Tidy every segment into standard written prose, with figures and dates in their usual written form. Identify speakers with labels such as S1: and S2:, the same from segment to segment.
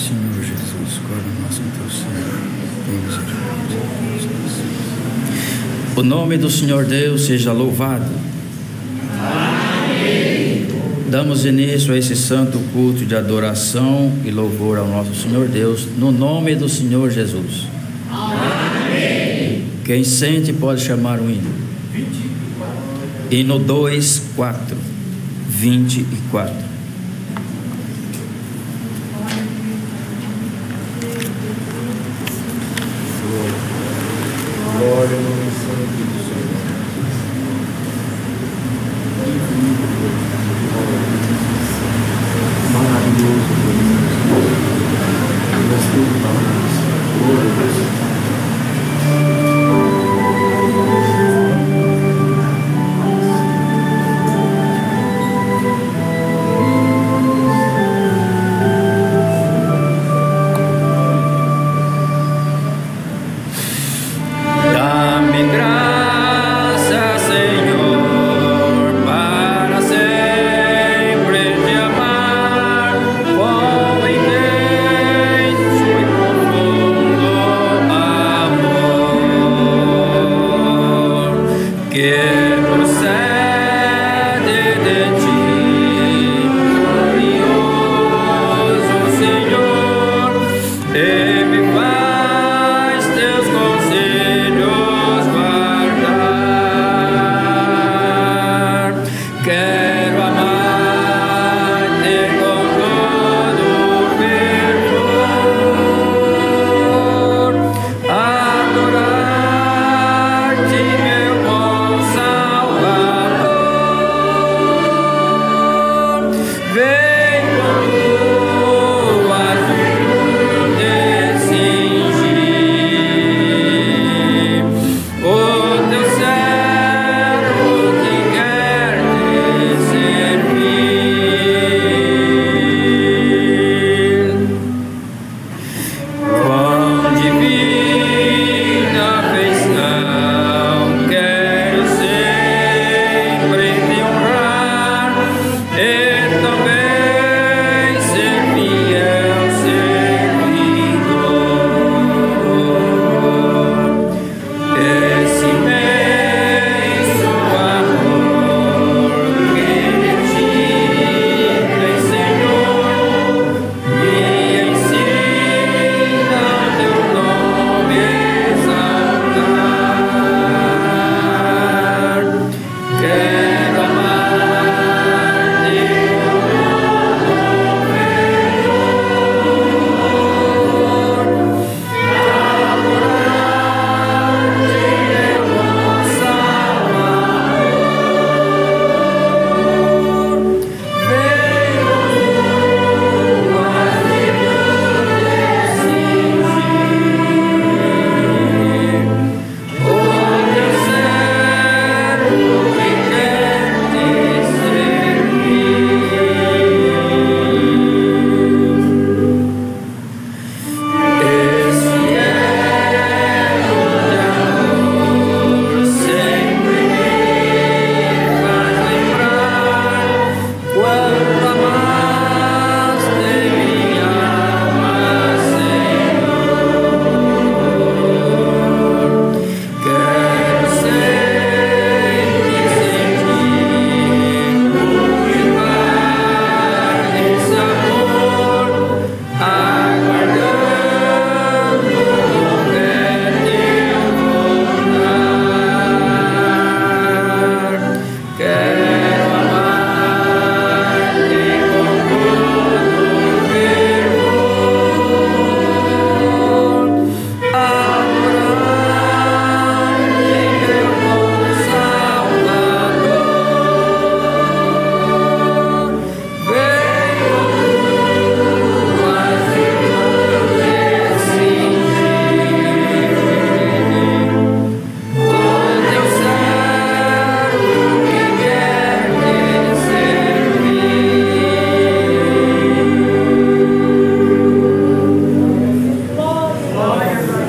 S1: Senhor Jesus, guarda nós com teu sangue, tem misericórdia de nós. O nome do Senhor Deus seja louvado.
S2: Amém.
S1: Damos início a esse santo culto de adoração e louvor ao nosso Senhor Deus, no nome do Senhor Jesus.
S2: Amém.
S1: Quem sente pode chamar o hino.
S2: 24.
S1: Hino 2:4. 24.
S2: Glória ao nome santo do Senhor. Maravilhoso Deus. Tudo para nós. Glória a Deus.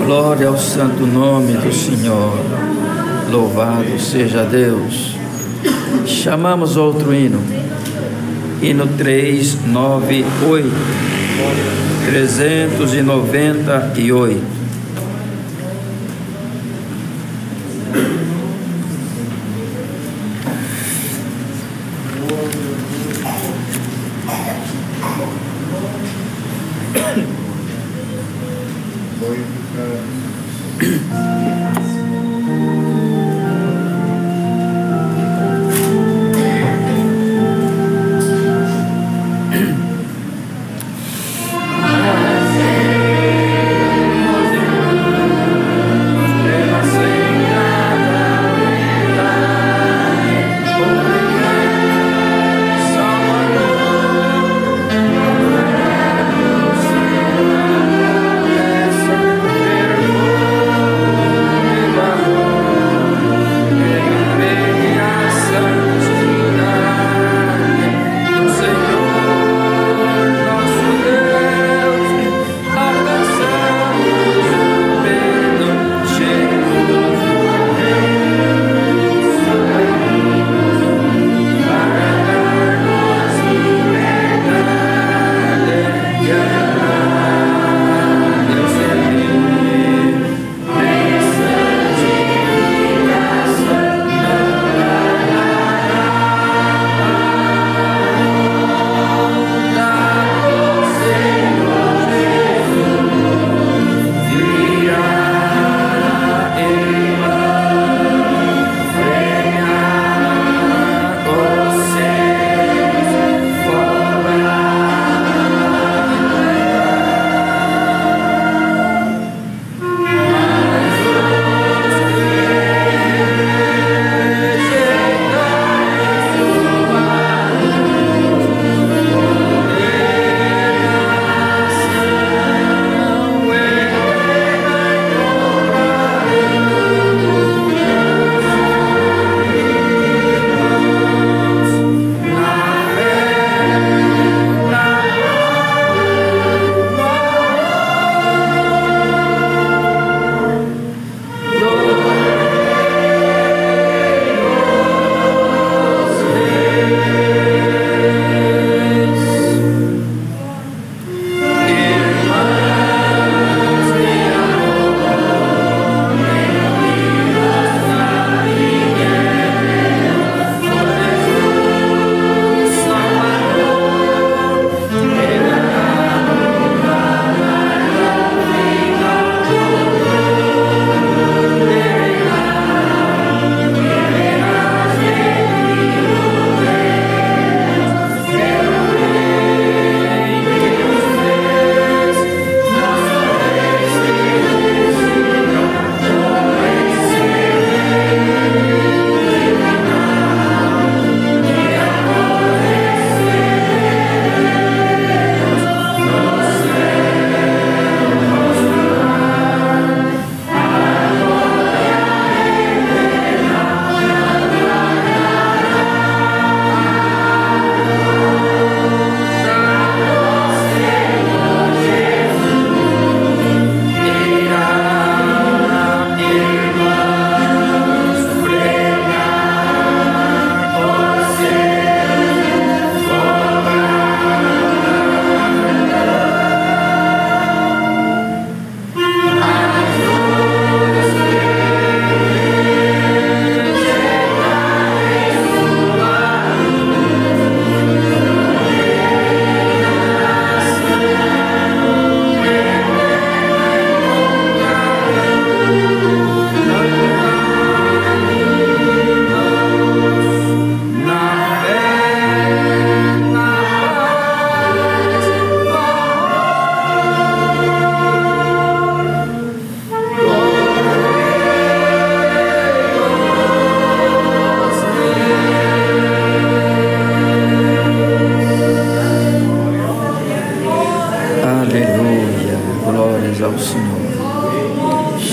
S1: Glória ao santo nome do Senhor. Louvado seja Deus. Chamamos outro hino. Hino 398. 398.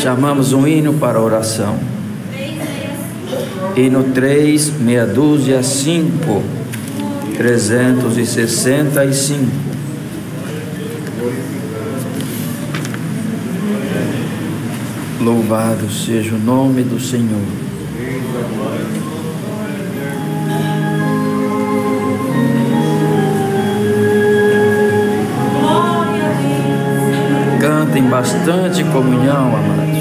S1: Chamamos um hino para a oração. Hino 3, meia dúzia, 5, 365. Louvado seja o nome do Senhor.
S3: Glória a Deus.
S1: momento em bastante comunhão, amados.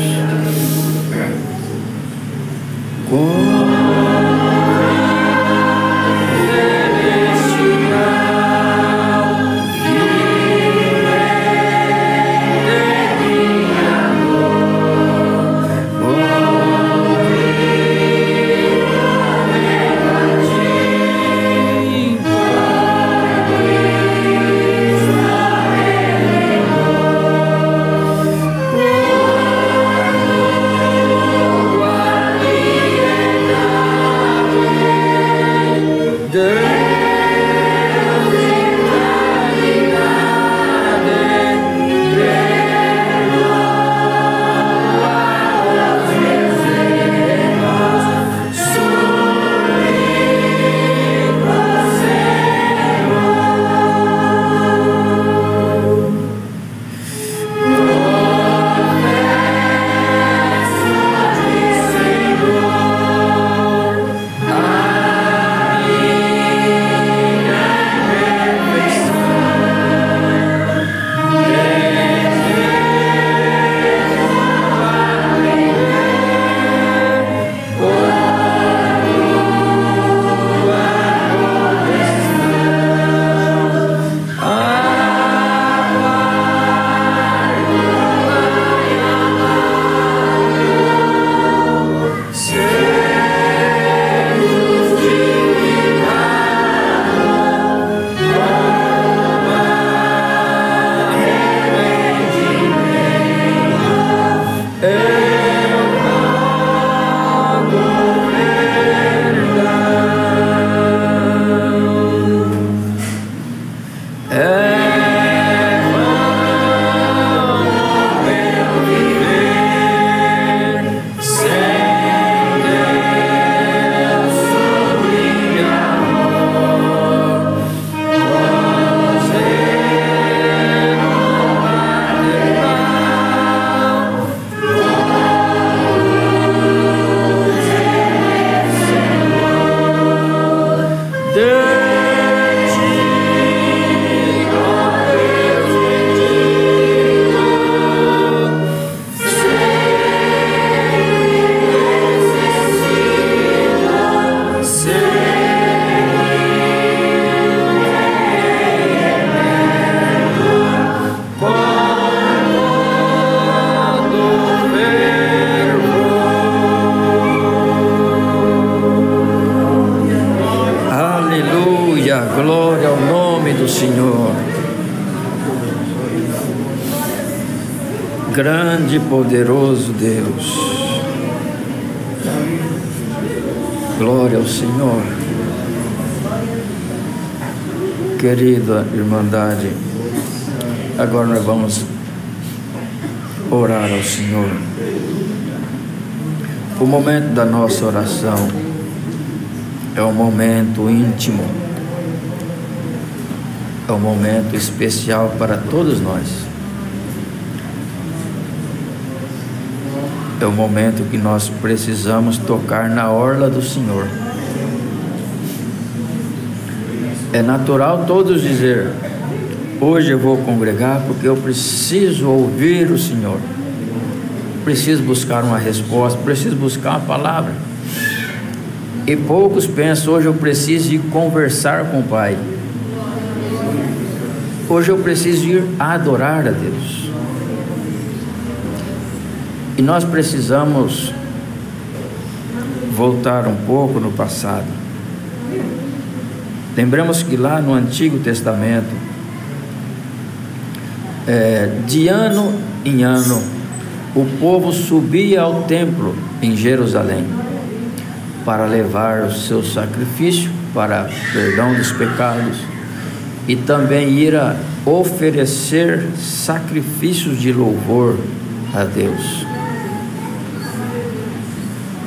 S1: Glória ao nome do Senhor. Grande e poderoso Deus. Glória ao Senhor. Querida irmandade, agora nós vamos orar ao Senhor. O momento da nossa oração é um momento íntimo, é um momento especial para todos nós. É o momento que nós precisamos tocar na orla do Senhor. É natural todos dizer: hoje eu vou congregar porque eu preciso ouvir o Senhor, preciso buscar uma resposta, preciso buscar uma palavra. E poucos pensam: hoje eu preciso ir conversar com o Pai, hoje eu preciso ir adorar a Deus. E nós precisamos voltar um pouco no passado. Lembramos que lá no Antigo Testamento, de ano em ano, o povo subia ao templo em Jerusalém para levar o seu sacrifício para perdão dos pecados e também ir a oferecer sacrifícios de louvor a Deus.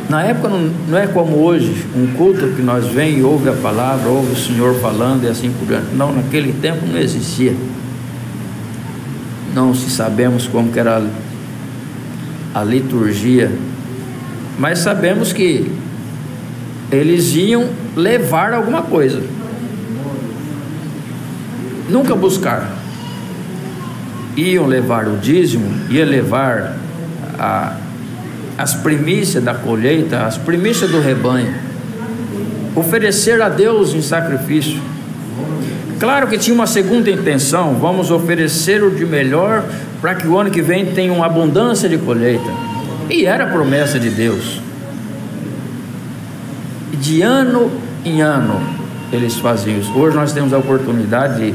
S1: Na época não é como hoje, um culto que nós vem e ouve a palavra, ouve o Senhor falando e assim por diante. Não, naquele tempo não existia. Não se sabemos como que era a liturgia, mas sabemos que eles iam levar alguma coisa, nunca buscar. iam levar o dízimo, ia levar as primícias da colheita, as primícias do rebanho, oferecer a Deus em sacrifício. Claro que tinha uma segunda intenção: vamos oferecer o de melhor para que o ano que vem tenha uma abundância de colheita. E era a promessa de Deus. De ano em ano eles faziam isso. Hoje nós temos a oportunidade de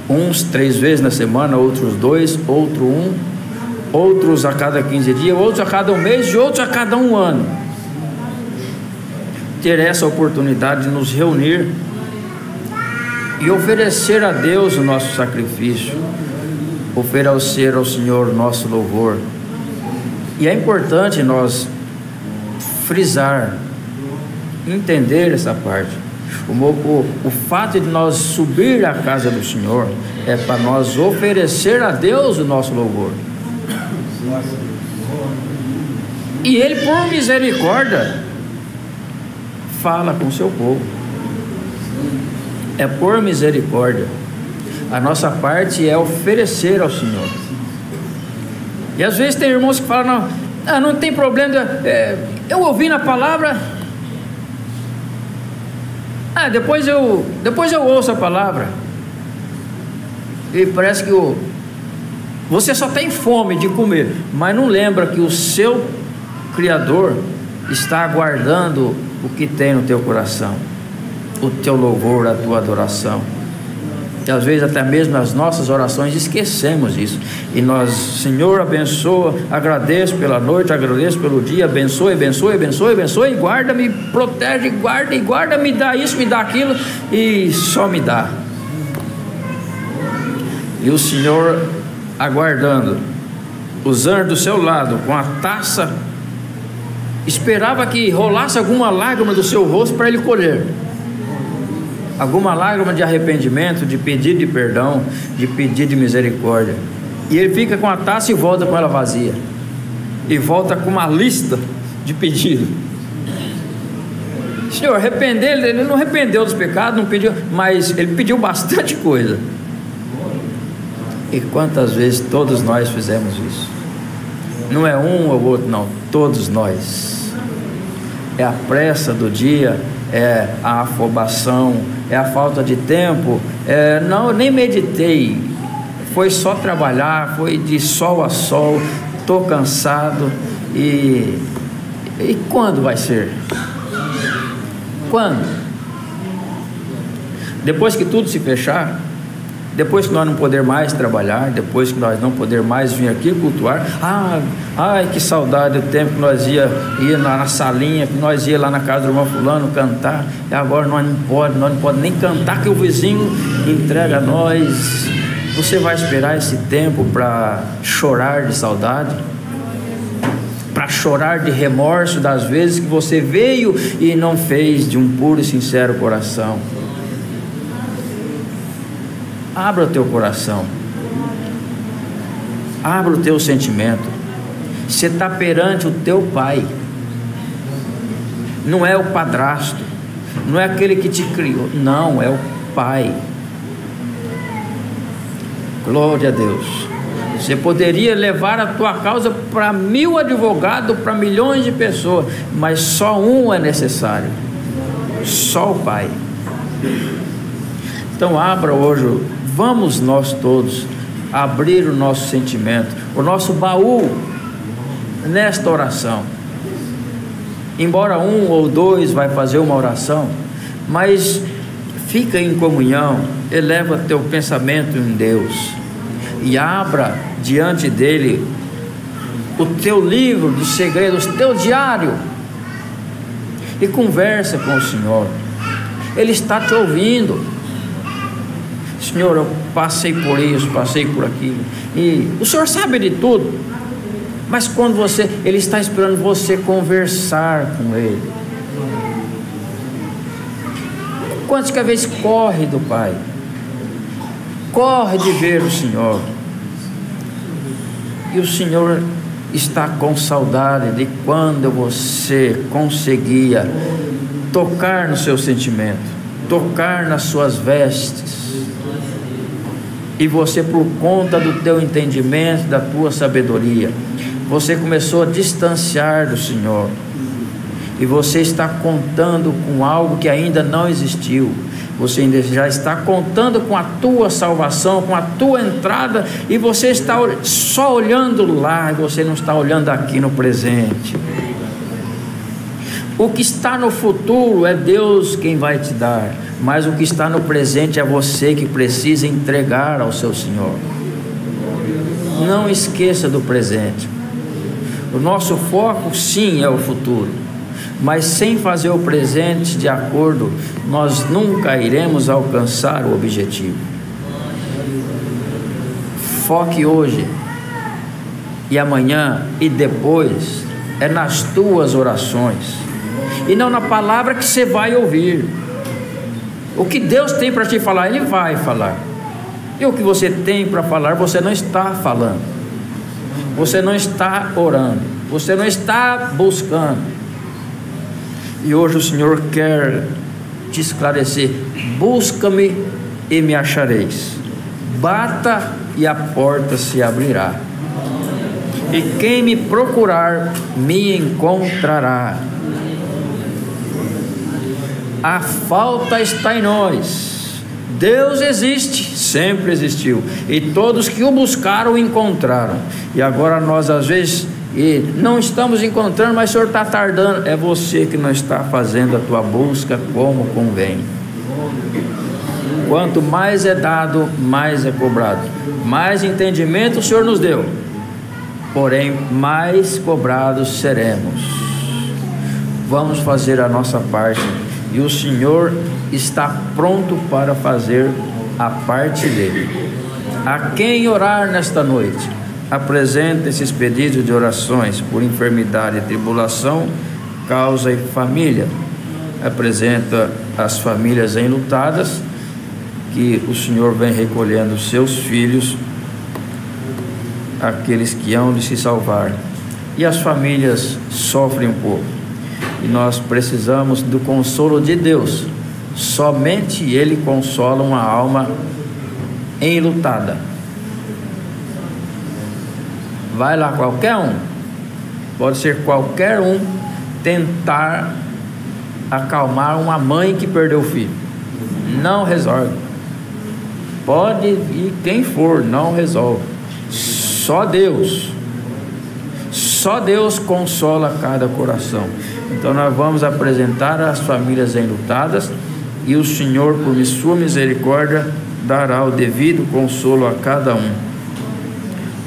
S1: uns 3 vezes na semana, outros 2, outro 1, outros a cada 15 dias, outros a cada 1 mês e outros a cada 1 ano. Ter essa oportunidade de nos reunir e oferecer a Deus o nosso sacrifício, oferecer ao Senhor o nosso louvor. E é importante nós frisar, entender essa parte. O fato de nós subir à casa do Senhor é para nós oferecer a Deus o nosso louvor. E Ele, por misericórdia, fala com o seu povo. É por misericórdia. A nossa parte é oferecer ao Senhor. E às vezes tem irmãos que falam: não tem problema, eu ouvi na palavra, depois eu ouço a palavra. E parece que você só tem fome de comer, mas não lembra que o seu Criador está aguardando o que tem no teu coração, o teu louvor, a tua adoração. E às vezes até mesmo nas nossas orações esquecemos isso. E nós: Senhor, abençoa, agradeço pela noite, agradeço pelo dia, abençoe, abençoe, abençoe, abençoe, guarda-me, protege, guarda e guarda, me dá isso, me dá aquilo, e só me dá. E o Senhor aguardando, os anjos do seu lado com a taça, esperava que rolasse alguma lágrima do seu rosto para Ele colher, alguma lágrima de arrependimento, de pedido de perdão, de pedido de misericórdia. E Ele fica com a taça e volta com ela vazia, e volta com uma lista de pedidos. Senhor, arrepender, Ele não arrependeu dos pecados, não pediu, mas Ele pediu bastante coisa. E quantas vezes todos nós fizemos isso? Não é um ou outro, não, todos nós. É a pressa do dia, é a afobação, é a falta de tempo. Não, eu nem meditei, foi só trabalhar, foi de sol a sol, estou cansado. E quando vai ser? Quando? Depois que tudo se fechar? Depois que nós não poder mais trabalhar, depois que nós não poder mais vir aqui cultuar? Ai, que saudade do tempo que nós ia na salinha, que nós ia lá na casa do irmão fulano cantar. E agora nós não pode nem cantar, que o vizinho entrega a nós. Você vai esperar esse tempo para chorar de saudade, para chorar de remorso das vezes que você veio e não fez de um puro e sincero coração? Abra o teu coração, abra o teu sentimento. Você está perante o teu Pai, não é o padrasto, não é aquele que te criou, não, é o Pai. Glória a Deus. Você poderia levar a tua causa para 1000 advogados, para milhões de pessoas, mas só um é necessário, só o Pai. Então abra hoje, vamos nós todos abrir o nosso sentimento, o nosso baú nesta oração. Embora 1 ou 2 vai fazer uma oração, mas fica em comunhão, eleva teu pensamento em Deus e abra diante dele o teu livro de segredos, teu diário, e conversa com o Senhor. Ele está te ouvindo. Senhor, eu passei por isso, passei por aquilo, e o Senhor sabe de tudo, mas quando Ele está esperando você conversar com Ele. Quantos que às vezes corre do Pai, corre de ver o Senhor, e o Senhor está com saudade de quando você conseguia tocar no seu sentimento, tocar nas suas vestes, E você, por conta do teu entendimento, da tua sabedoria, você começou a distanciar do Senhor. E você está contando com algo que ainda não existiu. Você ainda já está contando com a tua salvação, com a tua entrada, e você está só olhando lá, e você não está olhando aqui no presente. O que está no futuro é Deus quem vai te dar, mas o que está no presente é você que precisa entregar ao seu Senhor. Não esqueça do presente. O nosso foco sim é o futuro, mas sem fazer o presente de acordo, nós nunca iremos alcançar o objetivo. Foque hoje e amanhã e depois é nas tuas orações e não na palavra que você vai ouvir. O que Deus tem para te falar, Ele vai falar, e o que você tem para falar, você não está falando, você não está orando, você não está buscando. E hoje o Senhor quer te esclarecer: busca-me e me achareis, bata e a porta se abrirá, e quem me procurar me encontrará. A falta está em nós. Deus existe, sempre existiu, e todos que o buscaram o encontraram. E agora nós às vezes não estamos encontrando, mas o Senhor está tardando. É você que não está fazendo a tua busca como convém. Quanto mais é dado, mais é cobrado. Mais entendimento o Senhor nos deu, porém mais cobrados seremos. Vamos fazer a nossa parte, e o Senhor está pronto para fazer a parte dele. A quem orar nesta noite, apresenta esses pedidos de orações por enfermidade e tribulação, causa e família. Apresenta as famílias enlutadas, que o Senhor vem recolhendo seus filhos, aqueles que hão de se salvar. E as famílias sofrem um pouco, e nós precisamos do consolo de Deus. Somente Ele consola uma alma enlutada. Vai lá qualquer um, pode ser qualquer um, tentar acalmar uma mãe que perdeu o filho, não resolve. Pode ir quem for, não resolve. Só Deus consola cada coração. Então nós vamos apresentar as famílias enlutadas, e o Senhor, por sua misericórdia, dará o devido consolo a cada um.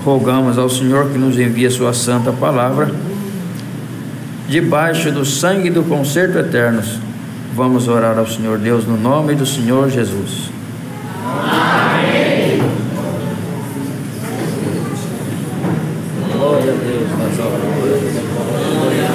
S1: Rogamos ao Senhor que nos envie a sua santa palavra, debaixo do sangue do concerto eternos. Vamos orar ao Senhor Deus no nome do Senhor Jesus. Amém. Glória a Deus nas alturas. Glória a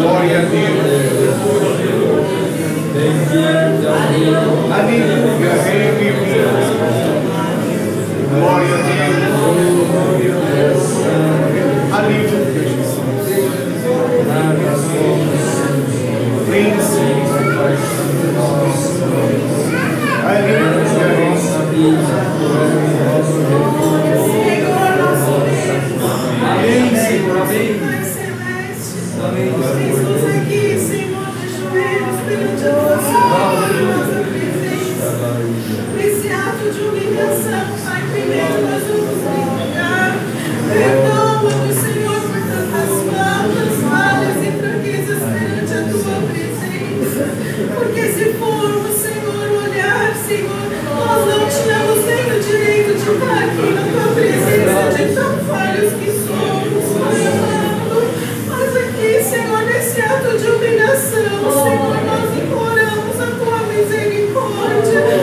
S2: Glória a Deus.
S3: Esse ato de humilhação, Pai, primeiro nós vamos entregar. Perdoa-nos, Senhor, por tantas falhas e fraquezas perante a Tua presença. Porque se formos, Senhor, olhar, Senhor, nós não tínhamos nem o direito de estar aqui na Tua presença, de tão falhos que somos, Pai amado. Mas aqui, Senhor, nesse ato de humilhação, Senhor, nós imploramos a Tua misericórdia.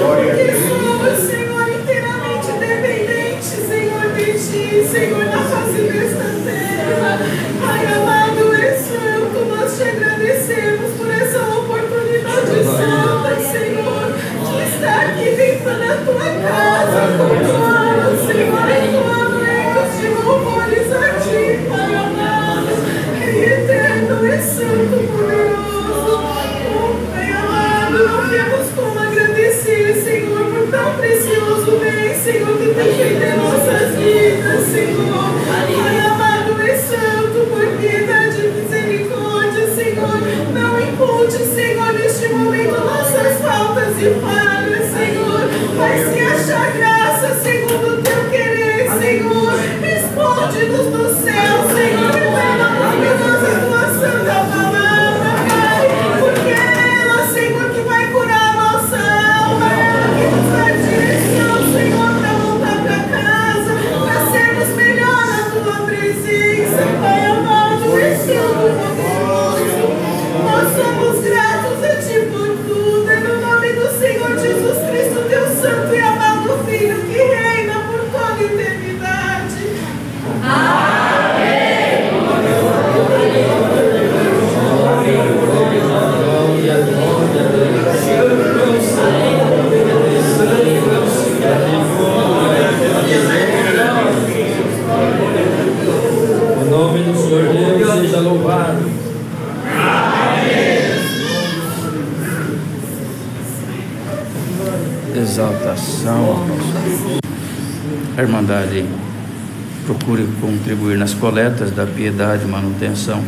S3: Porque somos, Senhor, inteiramente dependentes, Senhor, de Ti, Senhor, na face desta terra. Pai amado e santo, nós te agradecemos por essa oportunidade santa, Senhor, de estar aqui dentro da Tua casa, cultuando, Senhor, entoando ecos de louvores a Ti, Pai amado, Rei eterno e santo, poderoso. Pai amado, não temos como agradecer, Senhor, por tão precioso bem, Senhor, que tem feito em nossas vidas, Senhor. Pai amado e santo, por piedade e misericórdia, Senhor, não impute, Senhor, neste momento nossas faltas e falhas, Senhor. Mas se achar graça, segundo o Teu querer, Senhor, responde-nos do céu, Senhor, revela-nos a Tua santa palavra, Pai, porque é ela, Senhor, que vai curar a nossa alma, é ela que nos dá direção, Senhor, para voltar para casa, para sermos melhor na Tua presença, Pai amado e santo poderoso. Nós somos gratos a Ti por tudo, é no nome do Senhor Jesus Cristo, Teu santo e amado Filho, que reina por toda a eternidade.
S1: O nome do Senhor Deus seja louvado. Exaltação ao nosso Deus. A Irmandade procure contribuir nas coletas da piedade e manutenção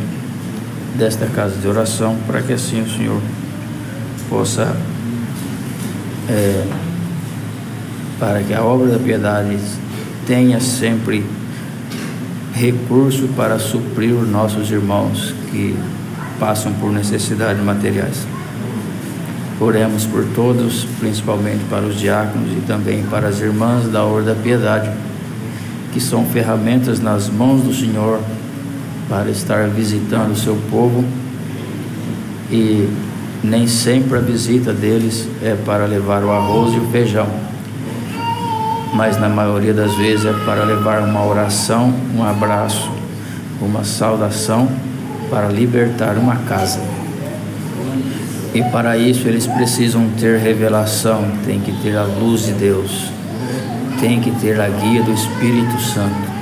S1: desta casa de oração, para que assim o Senhor possa, para que a obra da piedade tenha sempre recurso para suprir os nossos irmãos que passam por necessidades materiais. Oremos por todos, principalmente para os diáconos e também para as irmãs da Ordem da Piedade, que são ferramentas nas mãos do Senhor para estar visitando o seu povo, e nem sempre a visita deles é para levar o arroz e o feijão, mas na maioria das vezes é para levar uma oração, um abraço, uma saudação, para libertar uma casa. E para isso eles precisam ter revelação, tem que ter a luz de Deus, tem que ter a guia do Espírito Santo.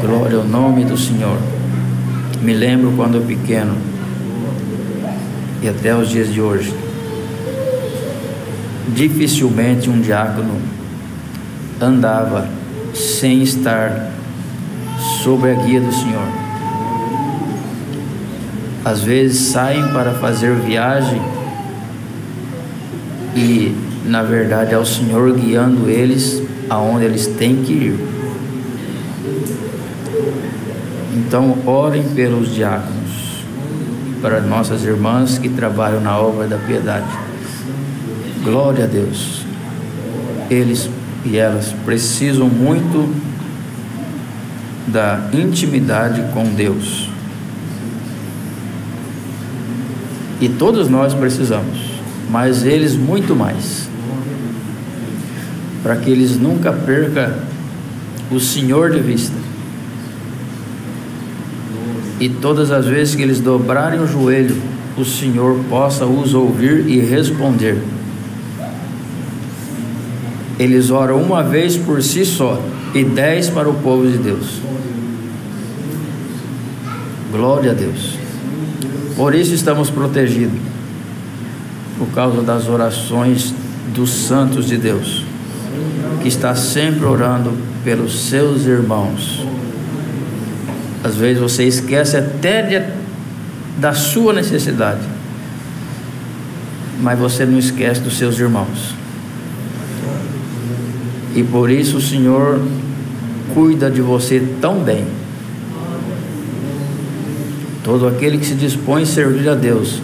S1: Glória ao nome do Senhor. Me lembro quando eu pequeno, e até os dias de hoje, dificilmente um diácono andava sem estar sob a guia do Senhor. Às vezes saem para fazer viagem e, na verdade, é o Senhor guiando eles aonde eles têm que ir. Então, orem pelos diáconos, para nossas irmãs que trabalham na obra da piedade. Glória a Deus. Eles e elas precisam muito da intimidade com Deus. E todos nós precisamos, mas eles muito mais, para que eles nunca percam o Senhor de vista. E todas as vezes que eles dobrarem o joelho, o Senhor possa os ouvir e responder. Eles oram uma vez por si só e 10 para o povo de Deus. Glória a Deus. Por isso estamos protegidos, por causa das orações dos santos de Deus, que está sempre orando pelos seus irmãos. Às vezes você esquece até da sua necessidade, mas você não esquece dos seus irmãos. E por isso o Senhor cuida de você tão bem. Todo aquele que se dispõe a servir a Deus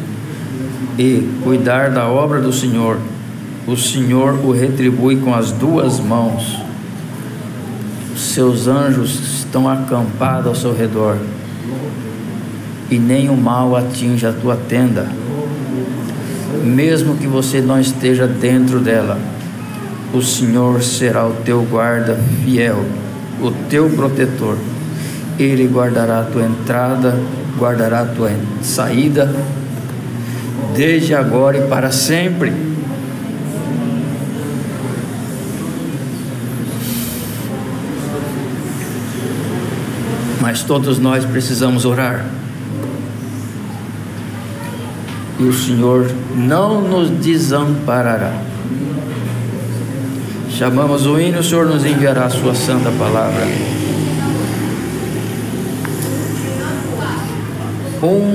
S1: e cuidar da obra do Senhor, o Senhor o retribui com as duas mãos. Os seus anjos estão acampados ao seu redor, e nenhum mal atinge a tua tenda. Mesmo que você não esteja dentro dela, o Senhor será o teu guarda fiel, o teu protetor. Ele guardará a tua entrada, guardará a tua saída, desde agora e para sempre. Mas todos nós precisamos orar, e o Senhor não nos desamparará. Chamamos o hino, o Senhor nos enviará a sua santa palavra.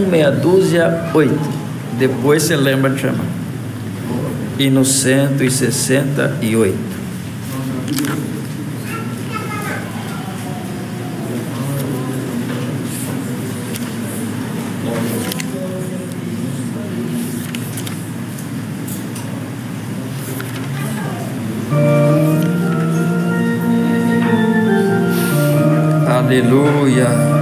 S1: Meia dúzia, 8. Depois você lembra de chamar. Hino 168. Aleluia.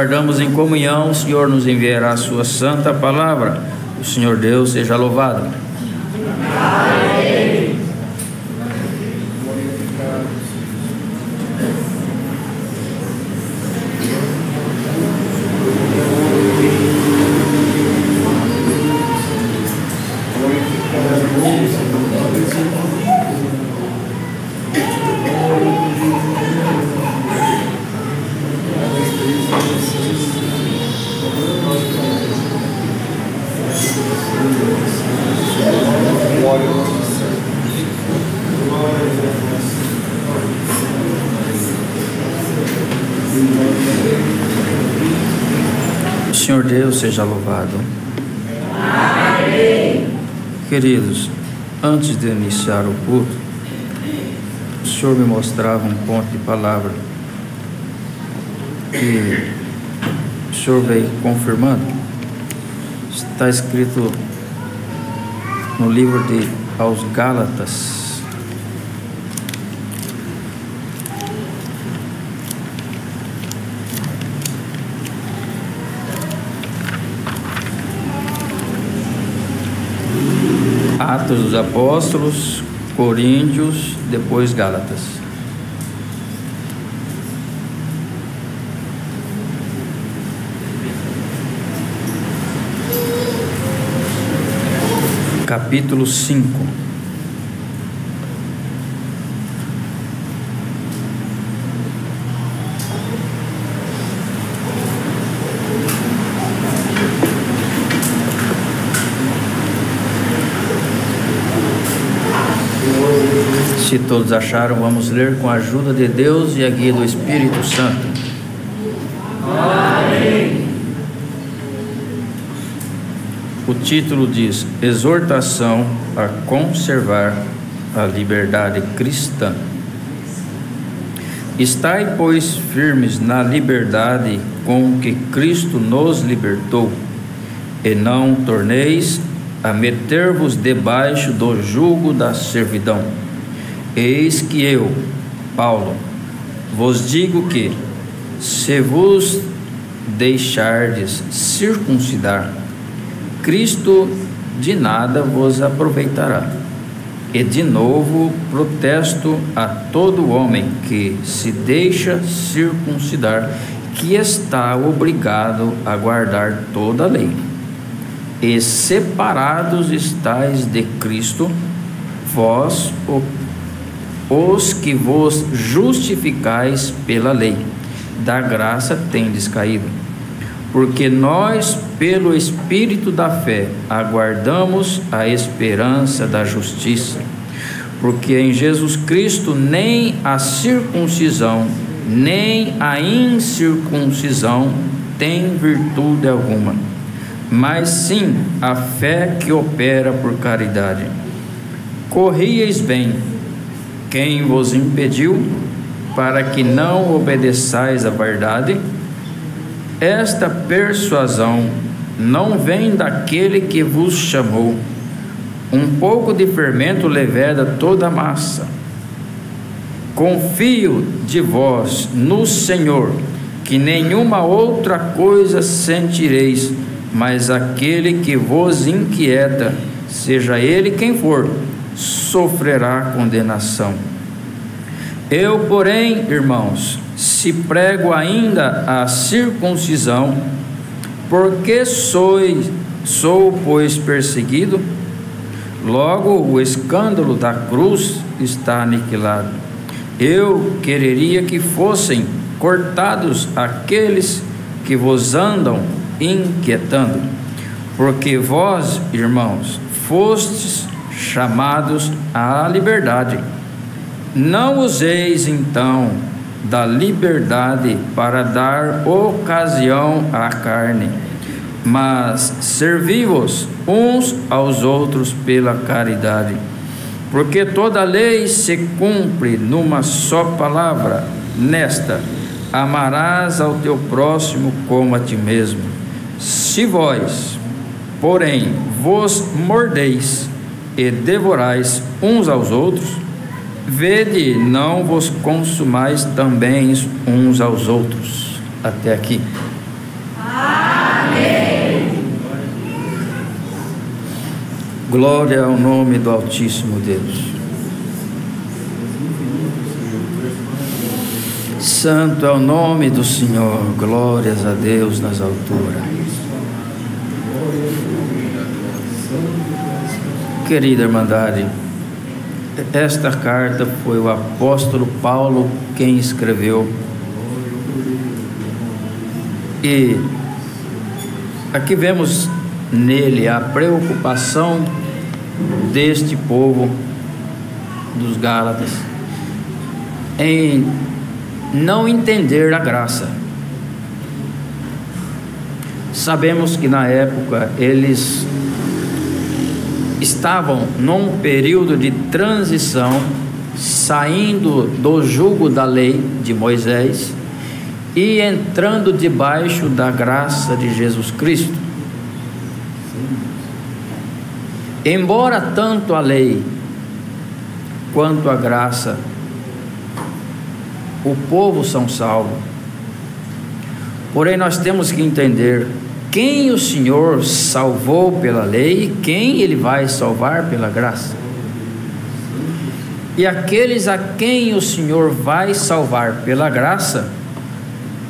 S1: aguardamos em comunhão, o Senhor nos enviará a sua santa palavra. O Senhor Deus seja louvado.
S3: Amém.
S1: O Senhor Deus seja louvado.
S3: Amém.
S1: Queridos, antes de iniciar o culto, o Senhor me mostrava um ponto de palavra que o Senhor veio confirmando. Está escrito no livro de aos Gálatas, Atos dos Apóstolos, Coríntios, depois Gálatas. Capítulo 5. Se todos acharam, vamos ler com a ajuda de Deus e a guia do Espírito Santo.
S3: Amém.
S1: O título diz: Exortação a conservar a liberdade cristã. Estai, pois, firmes na liberdade com que Cristo nos libertou, e não torneis a meter-vos debaixo do jugo da servidão. Eis que eu, Paulo, vos digo que, se vos deixardes circuncidar, Cristo de nada vos aproveitará. E de novo protesto a todo homem que se deixa circuncidar, que está obrigado a guardar toda a lei. E separados estáis de Cristo, vós, os que vos justificais pela lei, da graça tendes caído. Porque nós, pelo Espírito da fé, aguardamos a esperança da justiça. Porque em Jesus Cristo nem a circuncisão, nem a incircuncisão tem virtude alguma, mas sim a fé que opera por caridade. Corrieis bem, quem vos impediu, para que não obedeçais à verdade? Esta persuasão não vem daquele que vos chamou. Um pouco de fermento leveda toda a massa. Confio de vós no Senhor, que nenhuma outra coisa sentireis, mas aquele que vos inquieta, seja ele quem for, sofrerá condenação. Eu, porém, irmãos, se prego ainda a circuncisão, porque sou, pois, perseguido, logo o escândalo da cruz está aniquilado. Eu quereria que fossem cortados aqueles que vos andam inquietando, porque vós, irmãos, fostes chamados à liberdade. Não useis então da liberdade para dar ocasião à carne, mas servi-vos uns aos outros pela caridade. Porque toda lei se cumpre numa só palavra, nesta: amarás ao teu próximo como a ti mesmo. Se vós, porém, vos mordeis e devorais uns aos outros, vede, não vos consumais também uns aos outros. Até aqui. Glória ao nome do Altíssimo Deus. Santo é o nome do Senhor. Glórias a Deus nas alturas. Querida irmandade, esta carta foi o apóstolo Paulo quem escreveu. E aqui vemos nele a preocupação deste povo dos Gálatas em não entender a graça. Sabemos que na época eles estavam num período de transição, saindo do jugo da lei de Moisés e entrando debaixo da graça de Jesus Cristo. Embora tanto a lei quanto a graça, o povo são salvos. Porém, nós temos que entender quem o Senhor salvou pela lei e quem Ele vai salvar pela graça. E aqueles a quem o Senhor vai salvar pela graça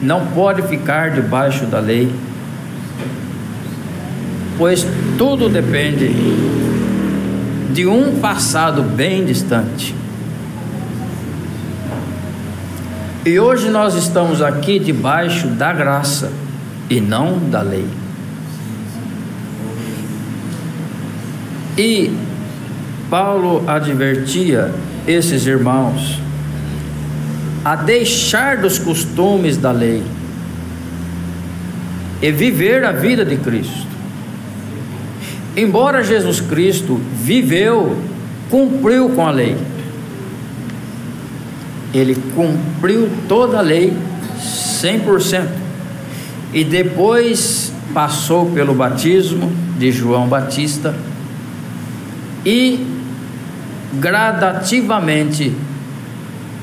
S1: não pode ficar debaixo da lei, pois tudo depende de um passado bem distante. E hoje nós estamos aqui debaixo da graça e não da lei. E Paulo advertia esses irmãos a deixar dos costumes da lei e viver a vida de Cristo. Embora Jesus Cristo viveu, cumpriu com a lei, Ele cumpriu toda a lei 100%, e depois passou pelo batismo de João Batista e gradativamente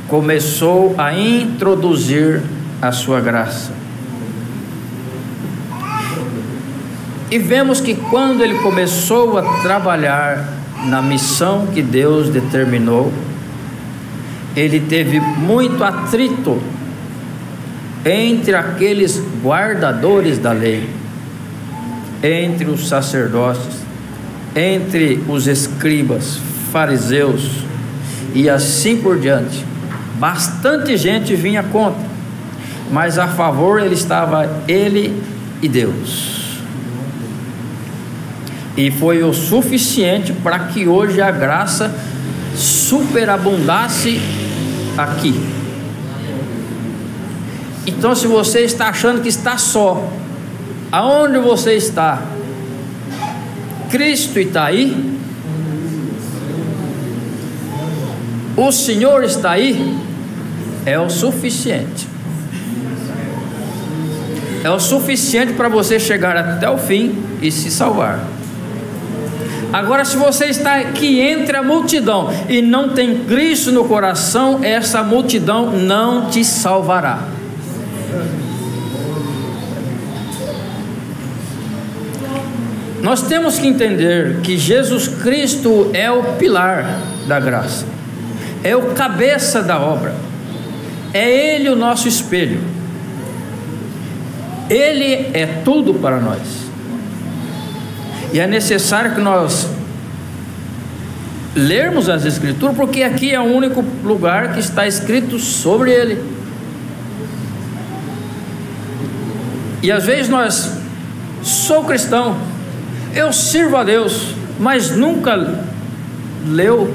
S1: começou a introduzir a sua graça. E vemos que quando ele começou a trabalhar na missão que Deus determinou, ele teve muito atrito entre aqueles guardadores da lei, entre os sacerdotes, entre os escribas, fariseus e assim por diante. Bastante gente vinha contra, mas a favor ele estava ele e Deus. E foi o suficiente para que hoje a graça superabundasse aqui. Então, se você está achando que está só, aonde você está? Cristo está aí? O Senhor está aí? É o suficiente. É o suficiente para você chegar até o fim e se salvar. Agora, se você está aqui entre a multidão e não tem Cristo no coração, essa multidão não te salvará. Nós temos que entender que Jesus Cristo é o pilar da graça, é o cabeça da obra, é Ele o nosso espelho, Ele é tudo para nós. E é necessário que nós lermos as Escrituras, porque aqui é o único lugar que está escrito sobre Ele. E às vezes nós, sou cristão, eu sirvo a Deus, mas nunca leu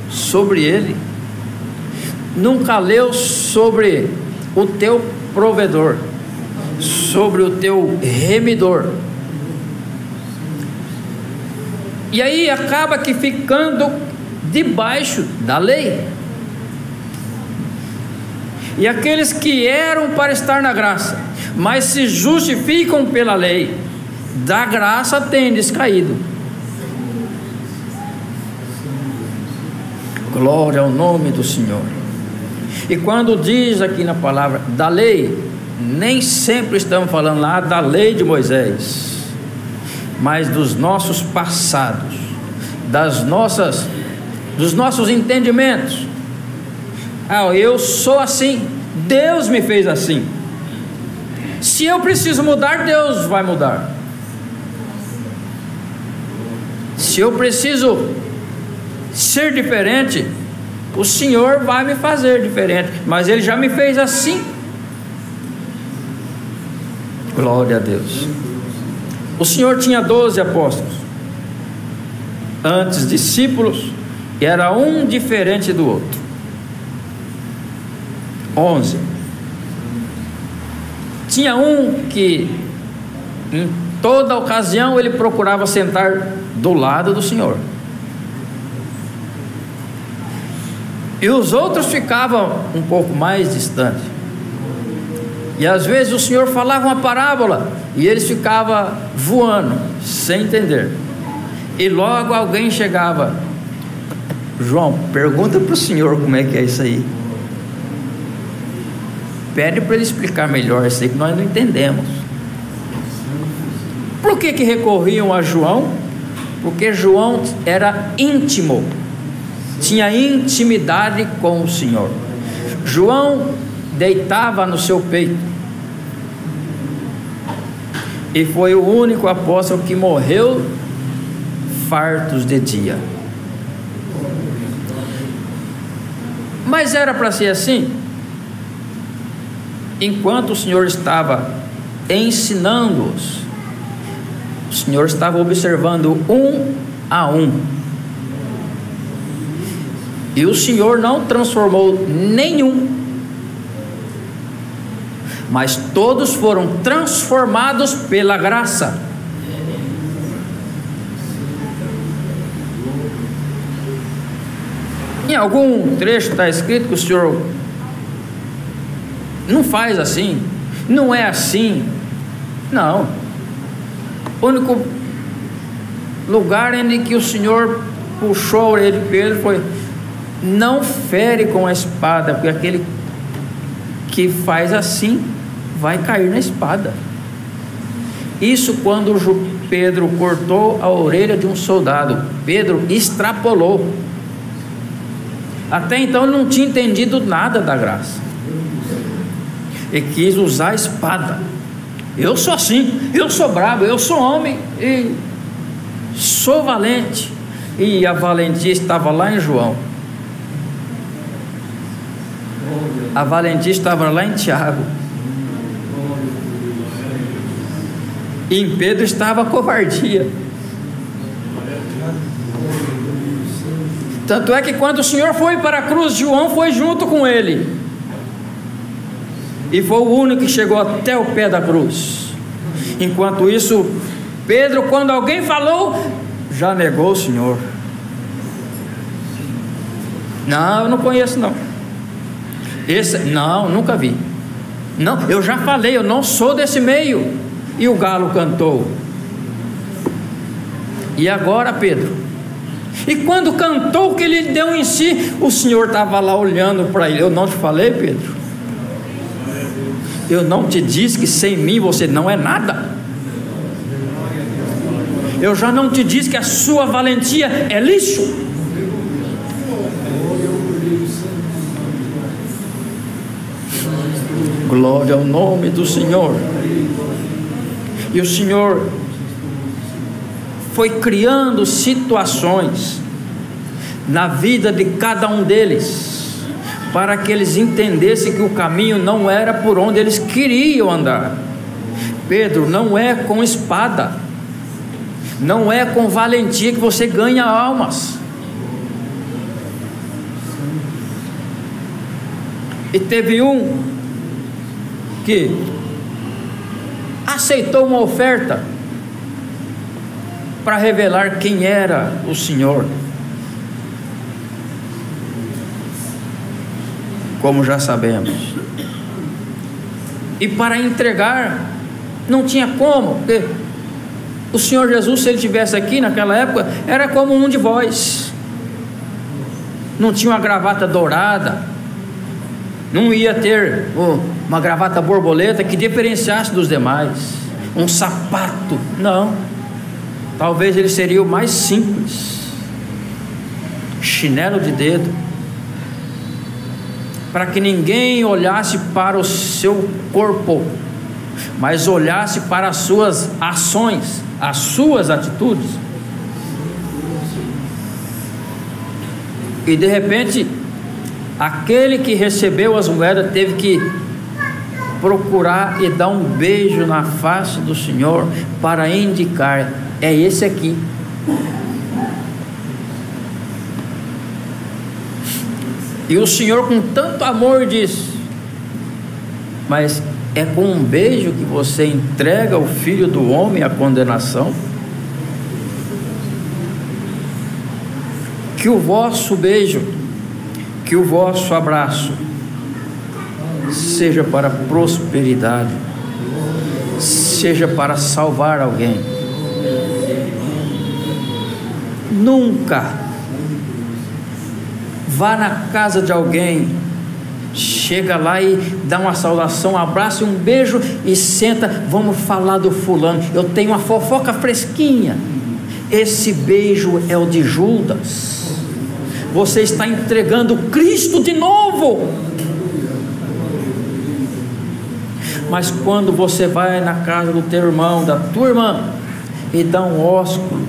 S1: sobre Ele, nunca leu sobre o teu provedor, sobre o teu remidor. E aí acaba que ficando debaixo da lei. E aqueles que eram para estar na graça, mas se justificam pela lei, da graça tendes caído. Glória ao nome do Senhor. E quando diz aqui na palavra da lei, nem sempre estamos falando lá da lei de Moisés, mas dos nossos passados, dos nossos entendimentos. Eu sou assim, Deus me fez assim. Se eu preciso mudar, Deus vai mudar. Se eu preciso ser diferente, o Senhor vai me fazer diferente, mas Ele já me fez assim. Glória a Deus. O Senhor tinha 12 apóstolos, antes discípulos, e era um diferente do outro. 11. Tinha um que em toda ocasião ele procurava sentar do lado do Senhor, e os outros ficavam um pouco mais distantes. E às vezes o Senhor falava uma parábola e eles ficavam voando, sem entender. E logo alguém chegava: João, pergunta para o Senhor como é que é isso aí. Pede para ele explicar melhor isso aí, que nós não entendemos. Por que recorriam a João? Porque João era íntimo, tinha intimidade com o Senhor. João deitava no seu peito, e foi o único apóstolo que morreu fartos de dia. Mas era para ser assim? Enquanto o Senhor estava ensinando-os, o Senhor estava observando um a um, e o Senhor não transformou nenhum, mas todos foram transformados pela graça. Em algum trecho está escrito que o Senhor não faz assim, não é assim. Não. O único lugar em que o Senhor puxou a orelha de Pedro foi: não fere com a espada, porque aquele que faz assim vai cair na espada. Isso quando Pedro cortou a orelha de um soldado. Pedro extrapolou. Até então ele não tinha entendido nada da graça, e quis usar a espada. Eu sou assim, eu sou bravo, eu sou homem e sou valente. E a valentia estava lá em João, a valentia estava lá em Tiago, e em Pedro estava a covardia. Tanto é que quando o Senhor foi para a cruz, João foi junto com ele, e foi o único que chegou até o pé da cruz. Enquanto isso, Pedro, quando alguém falou, já negou o Senhor. Não, eu não conheço não. Esse, não, nunca vi. Não, eu já falei, eu não sou desse meio. E o galo cantou. E agora, Pedro? E quando cantou o que ele deu em si, o Senhor estava lá olhando para ele. Eu não te falei, Pedro? Eu não te disse que sem mim você não é nada? Eu já não te disse que a sua valentia é lixo? Glória ao nome do Senhor. E o Senhor foi criando situações na vida de cada um deles, para que eles entendessem que o caminho não era por onde eles queriam andar. Pedro, não é com espada, não é com valentia que você ganha almas. E teve um que aceitou uma oferta para revelar quem era o Senhor. Como já sabemos. E para entregar, não tinha como, porque o Senhor Jesus, se ele estivesse aqui naquela época, era como um de vós. Não tinha uma gravata dourada, não ia ter uma gravata borboleta que diferenciasse dos demais, um sapato, não. Talvez ele seria o mais simples, chinelo de dedo, para que ninguém olhasse para o seu corpo, mas olhasse para as suas ações, as suas atitudes. E de repente, aquele que recebeu as moedas teve que procurar e dar um beijo na face do Senhor para indicar: é esse aqui. E o Senhor, com tanto amor, diz: mas é com um beijo que você entrega o Filho do Homem à condenação? Que o vosso beijo, que o vosso abraço seja para prosperidade, seja para salvar alguém. Nunca vá na casa de alguém, chega lá e dá uma saudação, um abraço e um beijo e senta: vamos falar do fulano, eu tenho uma fofoca fresquinha. Esse beijo é o de Judas. Você está entregando Cristo de novo. Mas quando você vai na casa do teu irmão, da tua irmã, e dá um ósculo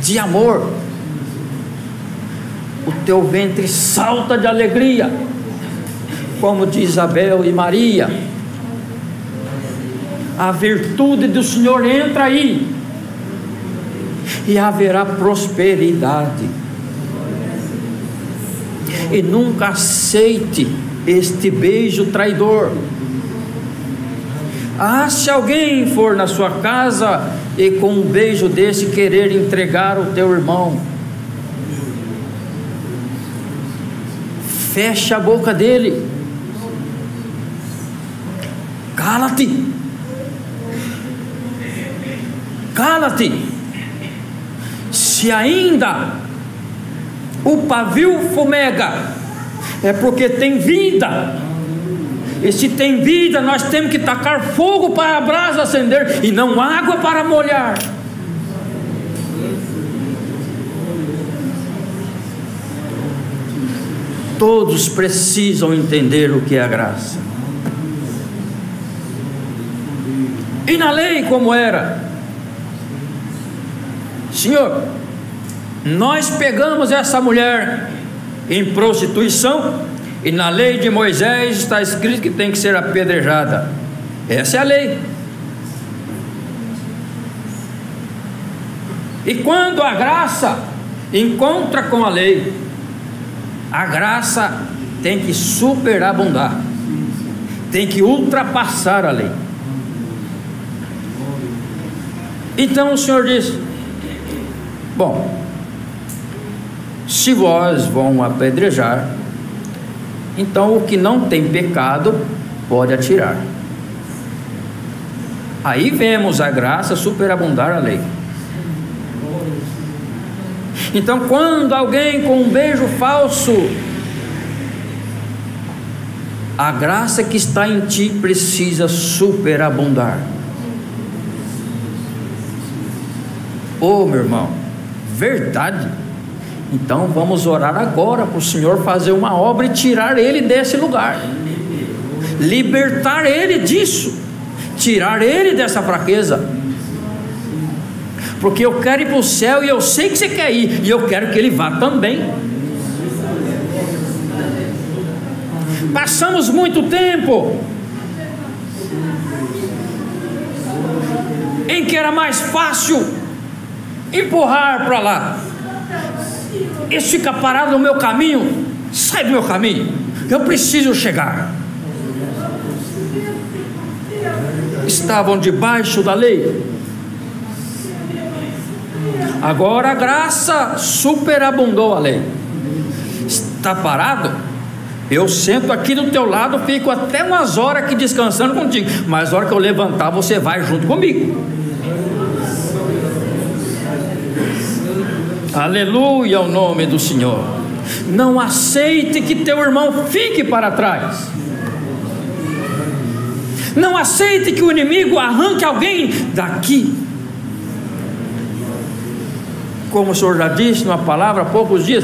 S1: de amor, o teu ventre salta de alegria, como de Isabel e Maria. A virtude do Senhor entra aí, e haverá prosperidade. E nunca aceite este beijo traidor. Se alguém for na sua casa e com um beijo desse querer entregar o teu irmão, fecha a boca dele. Cala-te. Cala-te. Se ainda o pavio fumega, é porque tem vida. E se tem vida, nós temos que tacar fogo para a brasa acender, e não água para molhar. Todos precisam entender o que é a graça. E na lei como era? Senhor, nós pegamos essa mulher em prostituição, e na lei de Moisés está escrito que tem que ser apedrejada. Essa é a lei. E quando a graça encontra com a lei, a graça tem que superabundar, tem que ultrapassar a lei. Então o Senhor diz: bom, se vós vão apedrejar, então o que não tem pecado pode atirar. Aí vemos a graça superabundar a lei. Então, quando alguém com um beijo falso, a graça que está em ti precisa superabundar. Oh, meu irmão, verdade. Então vamos orar agora para o Senhor fazer uma obra e tirar ele desse lugar, libertar ele disso, tirar ele dessa fraqueza, porque eu quero ir para o céu e eu sei que você quer ir, e eu quero que ele vá também. Passamos muito tempo em que era mais fácil empurrar para lá. Esse fica parado no meu caminho, sai do meu caminho, eu preciso chegar. Estavam debaixo da lei. Agora a graça superabundou a lei. Está parado? Eu sento aqui do teu lado, fico até umas horas aqui descansando contigo, mas na hora que eu levantar, você vai junto comigo. Aleluia ao nome do Senhor. Não aceite que teu irmão fique para trás. Não aceite que o inimigo arranque alguém daqui. como o Senhor já disse numa palavra há poucos dias,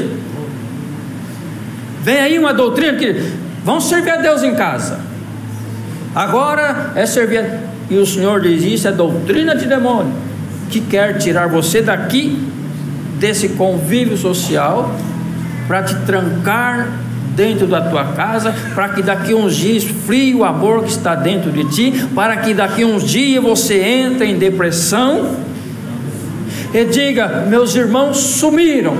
S1: vem aí uma doutrina que vão servir a Deus em casa, agora é servir, e o Senhor diz: isso é doutrina de demônio, que quer tirar você daqui, desse convívio social, para te trancar dentro da tua casa, para que daqui uns dias esfrie o amor que está dentro de ti, para que daqui uns dias você entre em depressão e diga: meus irmãos sumiram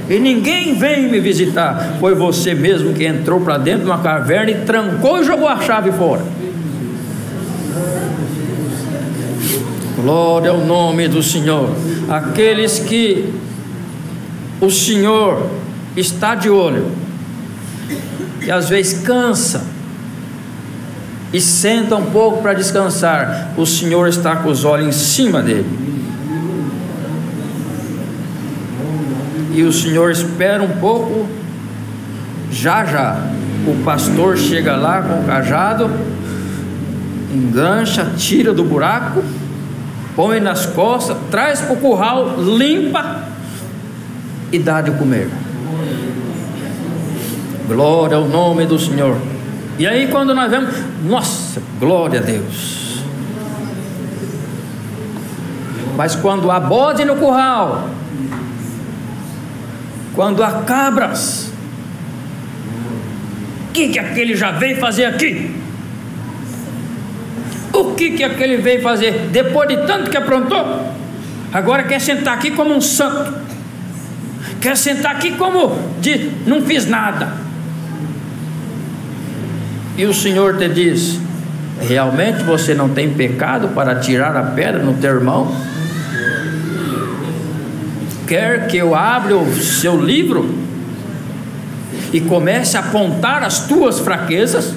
S1: e ninguém vem me visitar. Foi você mesmo que entrou para dentro de uma caverna e trancou e jogou a chave fora. Glória ao nome do Senhor. Aqueles que o Senhor está de olho e às vezes cansa e senta um pouco para descansar, o Senhor está com os olhos em cima dele, e o Senhor espera um pouco. Já o pastor chega lá com o cajado, engancha, tira do buraco, põe nas costas, traz para o curral, limpa e dá de comer. Glória ao nome do Senhor. E aí quando nós vemos, nossa, glória a Deus. Mas quando há bode no curral, quando há cabras, o que aquele já veio fazer aqui? O que aquele veio fazer? Depois de tanto que aprontou, agora quer sentar aqui como um santo, quer sentar aqui como de não fiz nada. E o Senhor te diz: realmente você não tem pecado para tirar a pedra no teu irmão? Quer que eu abra o seu livro e comece a apontar as tuas fraquezas?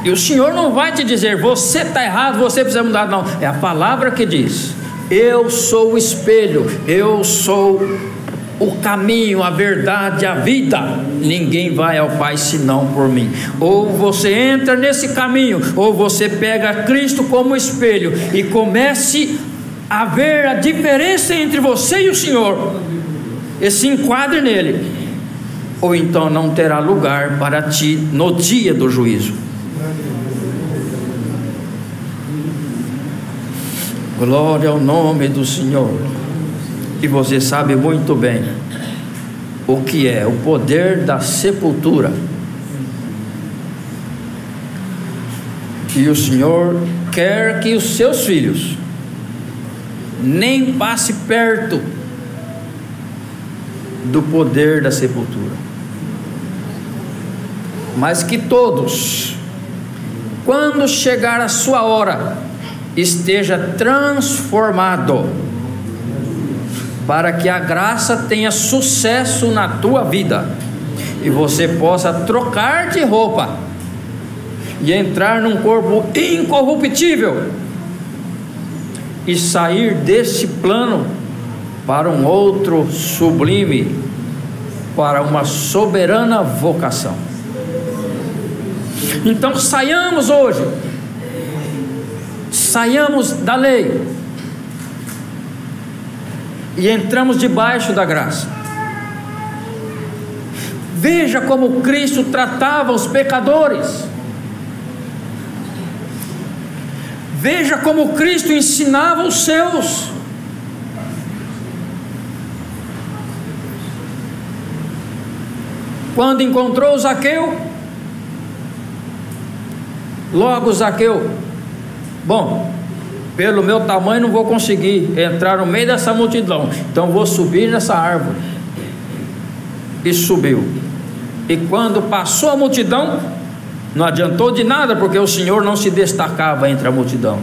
S1: E o Senhor não vai te dizer: você está errado, você precisa mudar. Não, é a palavra que diz: eu sou o espelho, eu sou o caminho, a verdade, a vida. Ninguém vai ao Pai senão por mim. Ou você entra nesse caminho, ou você pega Cristo como espelho e comece a ver a diferença entre você e o Senhor, e se enquadre nele, ou então não terá lugar para ti no dia do juízo. Glória ao nome do Senhor. E você sabe muito bem o que é o poder da sepultura. E o Senhor quer que os seus filhos nem passe perto do poder da sepultura, mas que todos, quando chegar a sua hora, esteja transformado, para que a graça tenha sucesso na tua vida e você possa trocar de roupa e entrar num corpo incorruptível e sair deste plano para um outro sublime, para uma soberana vocação. Então saiamos hoje, saiamos da lei e entramos debaixo da graça. Veja como Cristo tratava os pecadores. Veja como Cristo ensinava os seus. Quando encontrou Zaqueu, logo Zaqueu: bom, pelo meu tamanho não vou conseguir entrar no meio dessa multidão, então vou subir nessa árvore. E subiu. E quando passou a multidão, não adiantou de nada, porque o Senhor não se destacava entre a multidão.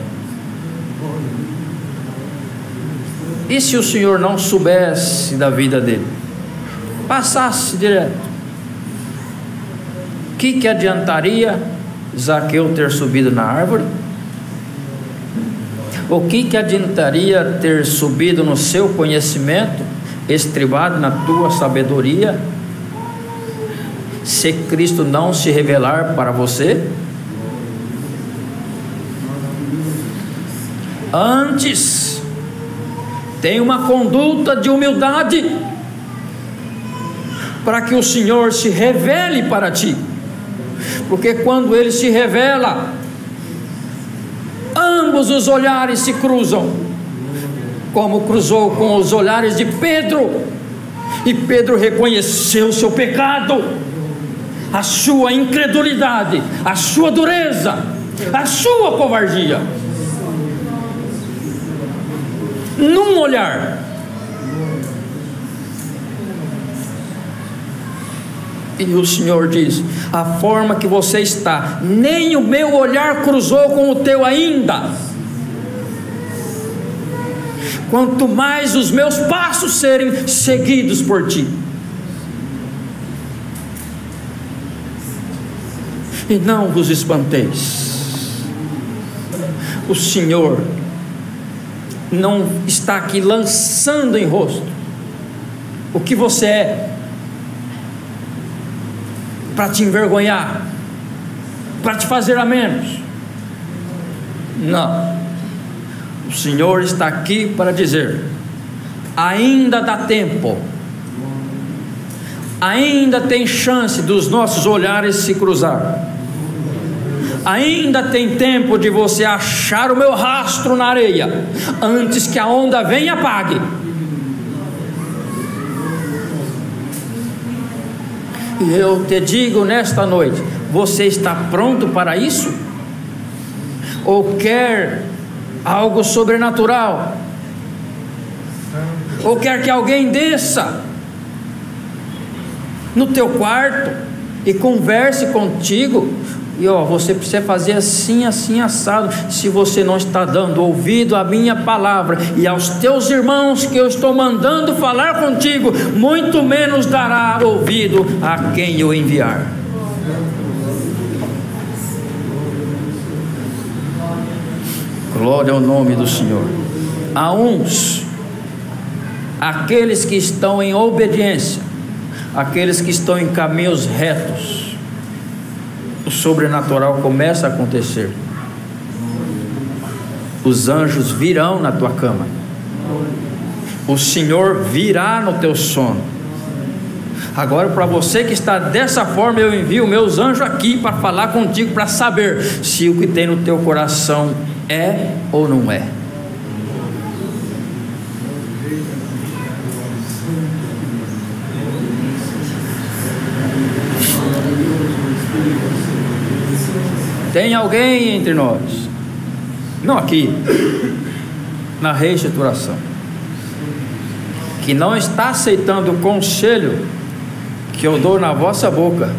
S1: E se o Senhor não soubesse da vida dele, passasse direto, o que adiantaria Zaqueu ter subido na árvore? O que adiantaria ter subido no seu conhecimento, estribado na tua sabedoria, se Cristo não se revelar para você? Antes, tenha uma conduta de humildade, para que o Senhor se revele para ti, porque quando Ele se revela, ambos os olhares se cruzam, como cruzou com os olhares de Pedro, e Pedro reconheceu o seu pecado, a sua incredulidade, a sua dureza, a sua covardia, num olhar. E o Senhor diz: a forma que você está, nem o meu olhar cruzou com o teu ainda, quanto mais os meus passos serem seguidos por ti. E não vos espanteis, o Senhor não está aqui lançando em rosto o que você é, para te envergonhar, para te fazer a menos. Não, o Senhor está aqui para dizer: ainda dá tempo, ainda tem chance dos nossos olhares se cruzar, ainda tem tempo de você achar o meu rastro na areia, antes que a onda venha e apague. E eu te digo nesta noite: você está pronto para isso? Ou quer algo sobrenatural? Ou quer que alguém desça no teu quarto e converse contigo? E você precisa fazer assim, assim, assado. Se você não está dando ouvido à minha palavra e aos teus irmãos que eu estou mandando falar contigo, muito menos dará ouvido a quem eu enviar. Glória ao nome do Senhor. A uns, aqueles que estão em obediência, aqueles que estão em caminhos retos, o sobrenatural começa a acontecer. Os anjos virão na tua cama, o Senhor virá no teu sono. Agora, para você que está dessa forma, eu envio meus anjos aqui para falar contigo, para saber se o que tem no teu coração é ou não é. Tem alguém entre nós, não aqui, na reestruturação, que não está aceitando o conselho que eu dou na vossa boca?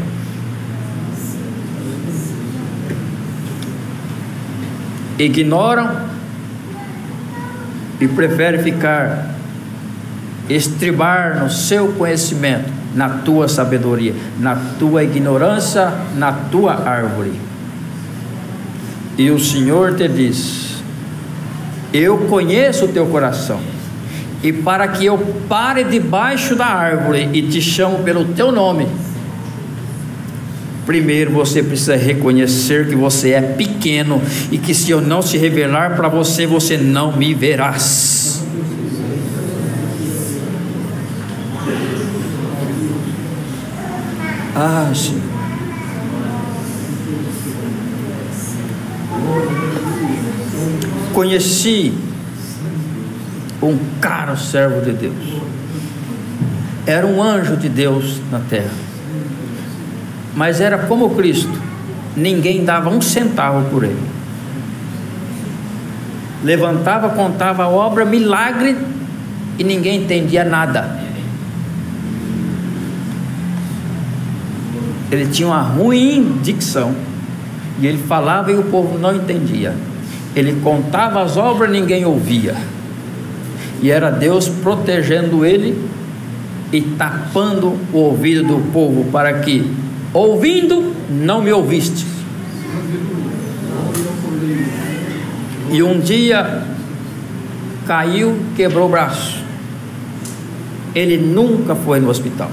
S1: Ignoram e preferem estribar no seu conhecimento, na tua sabedoria, na tua ignorância, na tua árvore. E o Senhor te diz: eu conheço o teu coração, e para que eu pare debaixo da árvore e te chamo pelo teu nome, primeiro você precisa reconhecer que você é pequeno, e que se eu não se revelar para você, você não me verás. Ah, Senhor. Conheci um caro servo de Deus, era um anjo de Deus na terra, mas era como Cristo, ninguém dava um centavo por ele. Levantava, contava a obra, milagre, e ninguém entendia nada. Ele tinha uma ruim dicção, e ele falava e o povo não entendia. Ele contava as obras, ninguém ouvia, e era Deus protegendo ele e tapando o ouvido do povo, para que, ouvindo, não me ouviste. E um dia caiu, quebrou o braço. Ele nunca foi no hospital,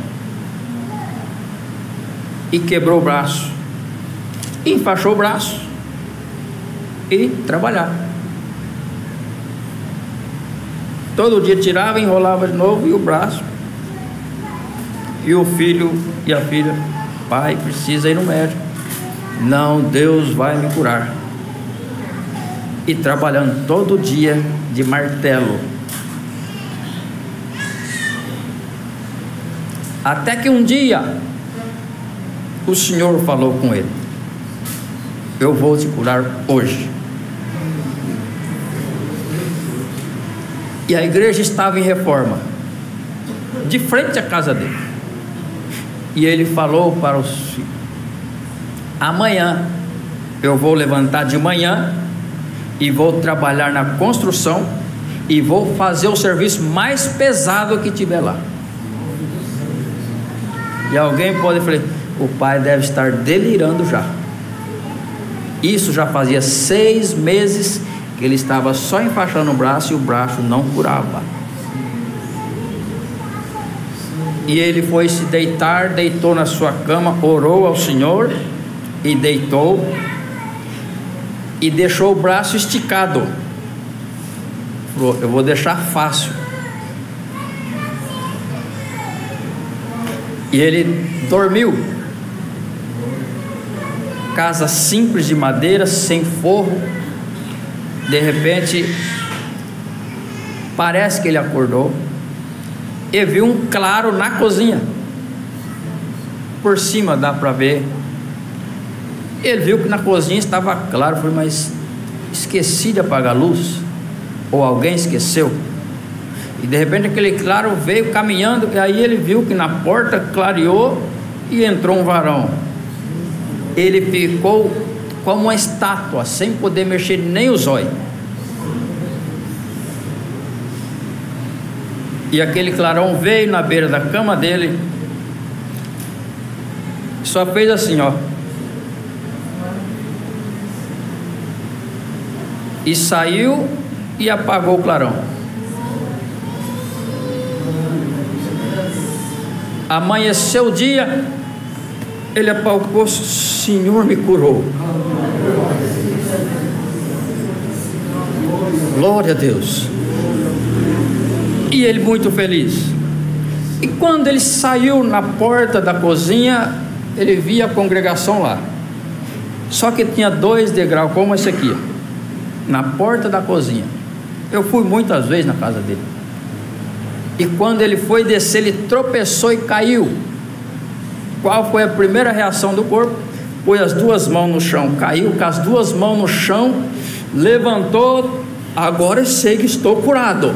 S1: e quebrou o braço, enfaixou o braço e trabalhar. Todo dia tirava, enrolava de novo, e o braço. E o filho e a filha: pai, precisa ir no médico. Não, Deus vai me curar. E trabalhando todo dia de martelo. Até que um dia o Senhor falou com ele: eu vou te curar hoje. E a igreja estava em reforma, de frente à casa dele. E ele falou para os filhos: amanhã eu vou levantar de manhã e vou trabalhar na construção e vou fazer o serviço mais pesado que tiver lá. E alguém pode falar: o pai deve estar delirando já. Isso já fazia 6 meses que ele estava só enfaixando o braço e o braço não curava. E ele foi se deitar, deitou na sua cama, orou ao Senhor e deitou e deixou o braço esticado. Falou: eu vou deixar fácil. E ele dormiu. Casa simples de madeira, sem forro. De repente, parece que ele acordou e viu um claro na cozinha. Por cima dá para ver. Ele viu que na cozinha estava claro. Falei: mas esqueci de apagar a luz? Ou alguém esqueceu? E de repente aquele claro veio caminhando. E aí ele viu que na porta clareou e entrou um varão. Ele ficou como uma estátua, sem poder mexer nem os olhos. E aquele clarão veio na beira da cama dele, só fez assim, ó, e saiu e apagou o clarão. Amanheceu o dia, ele apalpou: Senhor me curou. Glória a Deus. E ele muito feliz. E quando ele saiu na porta da cozinha, ele via a congregação lá. Só que tinha 2 degraus como esse aqui, na porta da cozinha. Eu fui muitas vezes na casa dele. E quando ele foi descer, ele tropeçou e caiu. Qual foi a primeira reação do corpo? Pôs as 2 mãos no chão, caiu com as 2 mãos no chão, levantou: agora eu sei que estou curado.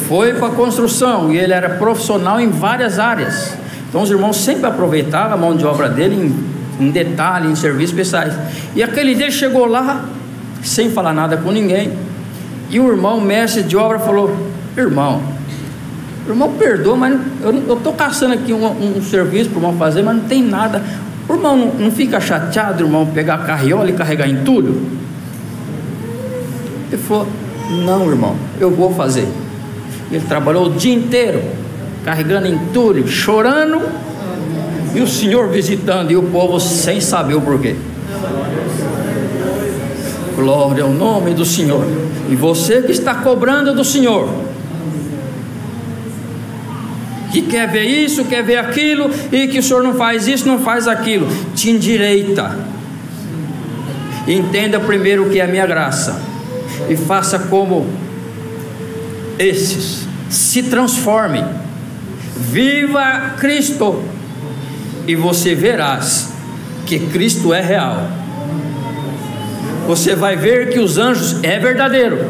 S1: Foi para a construção, e ele era profissional em várias áreas. Então os irmãos sempre aproveitavam a mão de obra dele em detalhe, em serviços especiais. E aquele dia chegou lá, sem falar nada com ninguém. E o irmão, mestre de obra, falou: irmão, perdoa, mas eu estou caçando aqui um serviço para o irmão fazer, mas não tem nada. O irmão não fica chateado, irmão, pegar a carriola e carregar entulho? Ele falou: não, irmão, eu vou fazer. Ele trabalhou o dia inteiro carregando entulho, chorando, e o Senhor visitando, e o povo sem saber o porquê. Glória ao nome do Senhor. E você que está cobrando do Senhor, que quer ver isso, quer ver aquilo, e que o Senhor não faz isso, não faz aquilo, te endireita. Entenda primeiro o que é a minha graça, e faça como esses. Se transforme, viva Cristo, e você verás que Cristo é real. Você vai ver que os anjos é verdadeiro.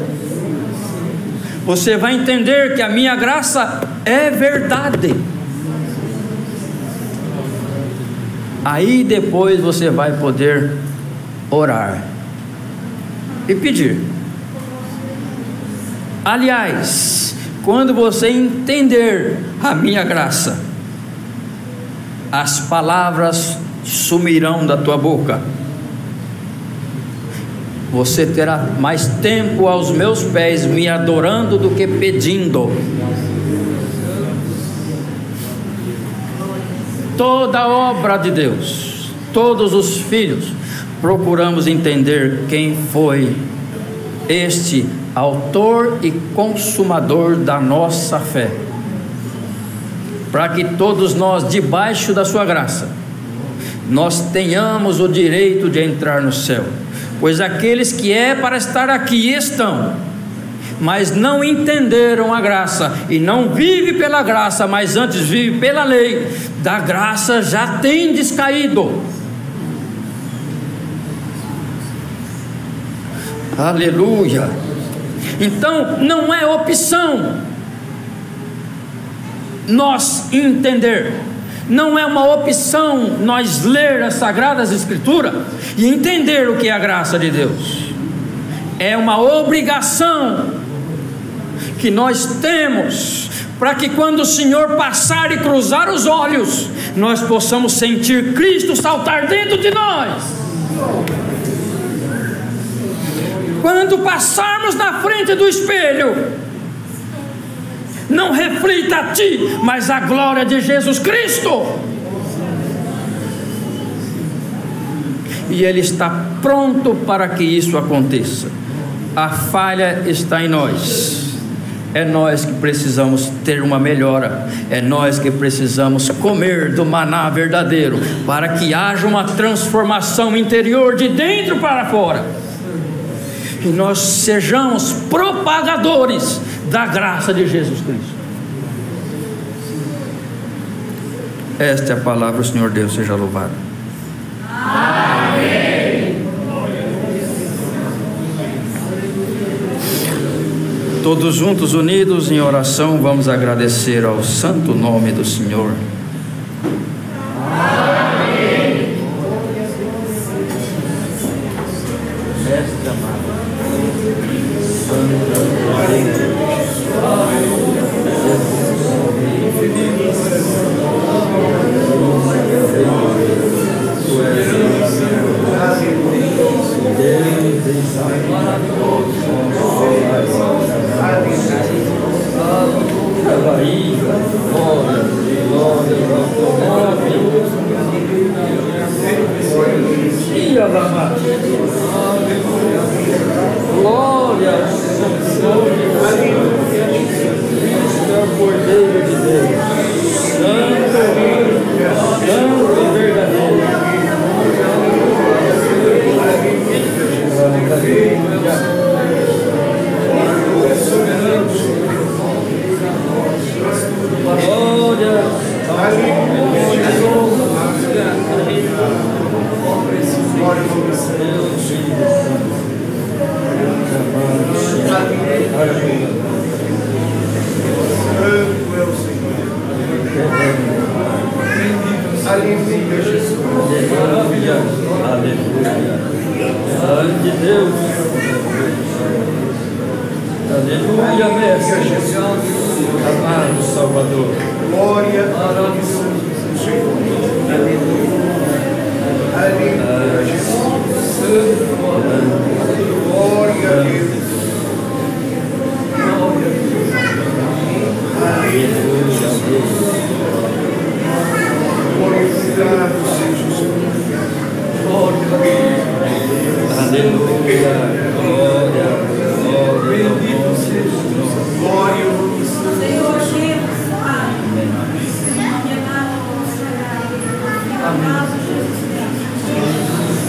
S1: Você vai entender que a minha graça é verdade. Aí depois você vai poder orar e pedir. Aliás, quando você entender a minha graça, as palavras sumirão da tua boca. Você terá mais tempo aos meus pés me adorando do que pedindo. Toda a obra de Deus, todos os filhos, procuramos entender quem foi este autor e consumador da nossa fé, para que todos nós, debaixo da sua graça, nós tenhamos o direito de entrar no céu. Pois aqueles que é para estar aqui estão, mas não entenderam a graça, e não vive pela graça, mas antes vive pela lei, da graça já tem descaído. Aleluia. Então não é opção nós entender, não é uma opção nós ler as Sagradas Escrituras e entender o que é a graça de Deus. É uma obrigação que nós temos, para que quando o Senhor passar e cruzar os olhos, nós possamos sentir Cristo saltar dentro de nós. Quando passarmos na frente do espelho, não reflita a ti, mas a glória de Jesus Cristo. E Ele está pronto para que isso aconteça. A falha está em nós. É nós que precisamos ter uma melhora. É nós que precisamos comer do maná verdadeiro, para que haja uma transformação interior de dentro para fora, e nós sejamos propagadores da graça de Jesus Cristo. Esta é a palavra do Senhor Deus, seja louvado. Amém. Todos juntos, unidos em oração, vamos agradecer ao santo nome do Senhor. Amém. Mestre amado, glória ao Senhor, Cristo é o Cordeiro de Deus, santo e verdadeiro. Sangue de Deus, aleluia, mestre, amado Salvador, glória a aleluia, Jesus, glória a Deus, glorificado seja o Senhor, aleluia, glória, bendito seja o Senhor, glória ao Senhor Deus, Pai, amado Jesus Cristo,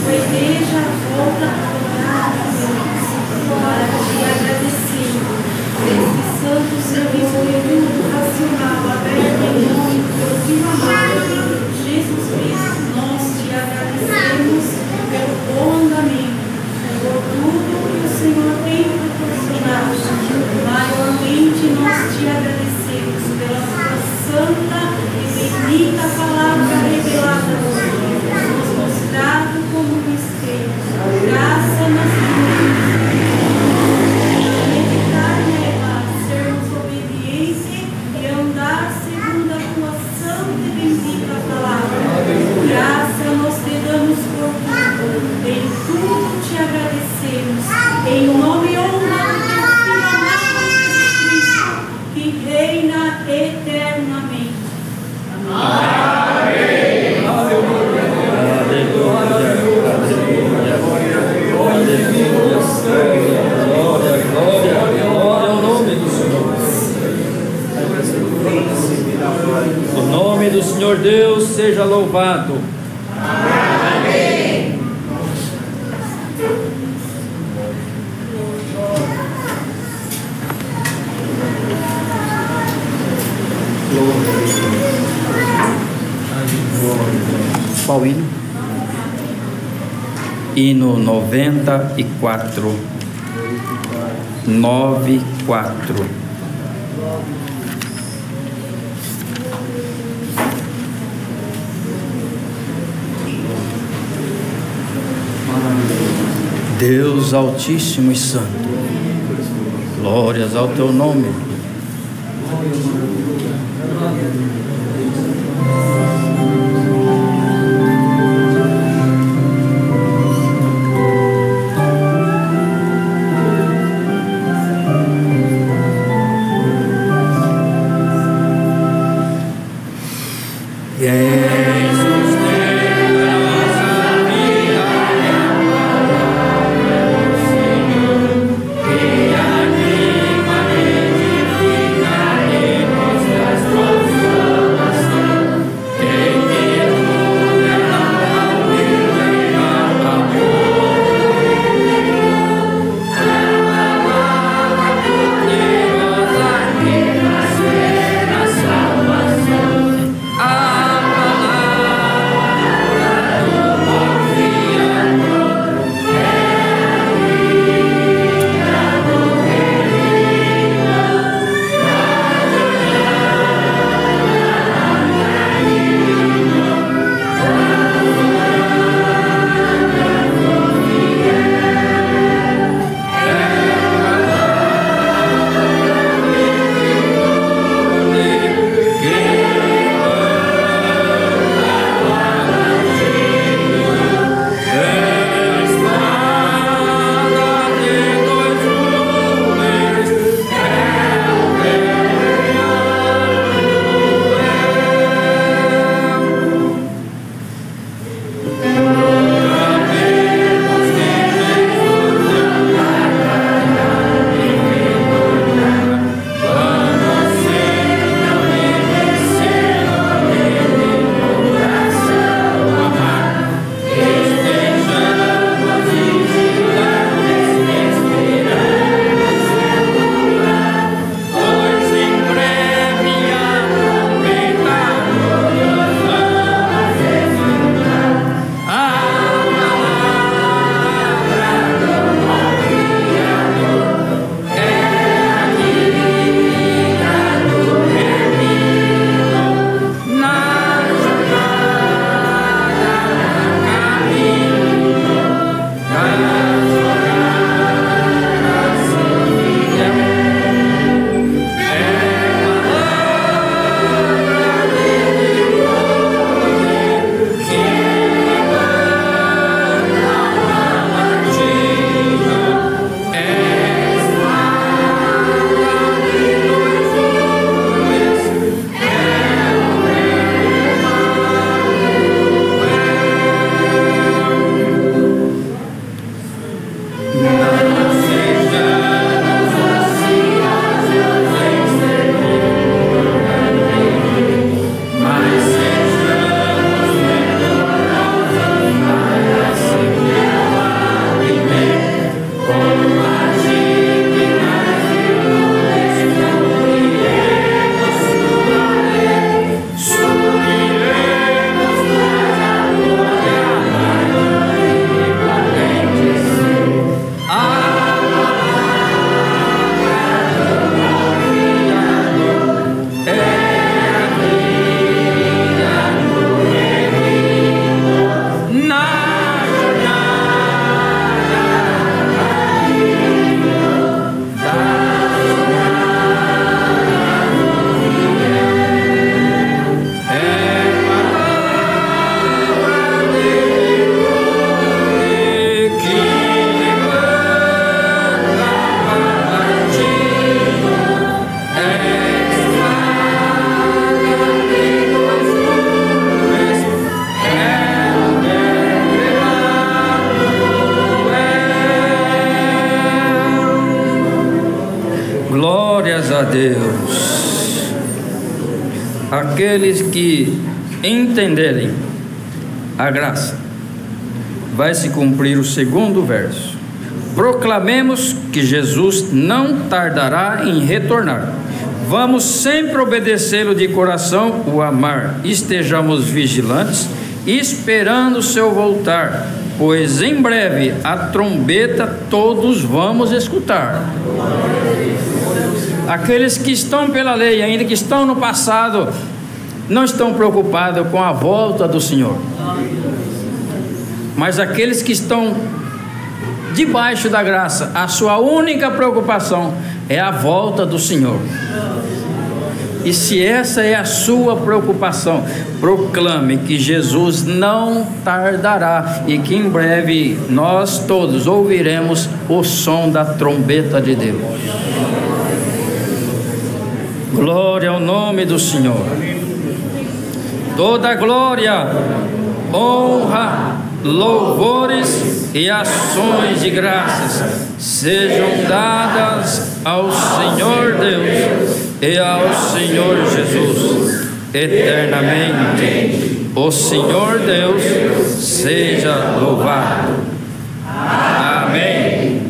S1: a igreja volta a adorar a Deus, para te agradecer esse santo serviço educacional aberto em nome do Filho amado Jesus Cristo. Nós te agradecemos pelo bom andamento, por tudo que o Senhor tem proporcionado. Maiormente nós te agradecemos pela sua santa e bendita palavra revelada hoje, nos mostrado como um mistério. Graça nas meditar nela, sermos obedientes e andar segundo a tua santa e bendita palavra. Graça nós te damos por tudo, em tudo te agradecemos, em nome e honra do teu Filho amado Jesus Cristo, que reina eternamente. Amém. Aleluia. Aleluia. Aleluia. seja louvado.
S3: Amém.
S1: Qual hino? Hino 94. 94. Deus Altíssimo e Santo, glórias ao teu nome. Glórias a Deus. Aqueles que entenderem a graça, vai se cumprir o segundo verso. Proclamemos que Jesus não tardará em retornar. Vamos sempre obedecê-lo de coração, o amar. Estejamos vigilantes, esperando o seu voltar, pois em breve a trombeta todos vamos escutar. Aqueles que estão pela lei, ainda que estão no passado, não estão preocupados com a volta do Senhor. Mas aqueles que estão debaixo da graça, a sua única preocupação é a volta do Senhor. E se essa é a sua preocupação, proclame que Jesus não tardará e que em breve nós todos ouviremos o som da trombeta de Deus. Glória ao nome do Senhor. Toda glória, honra, louvores e ações de graças sejam dadas ao Senhor Deus e ao Senhor Jesus eternamente. O Senhor Deus seja louvado. Amém.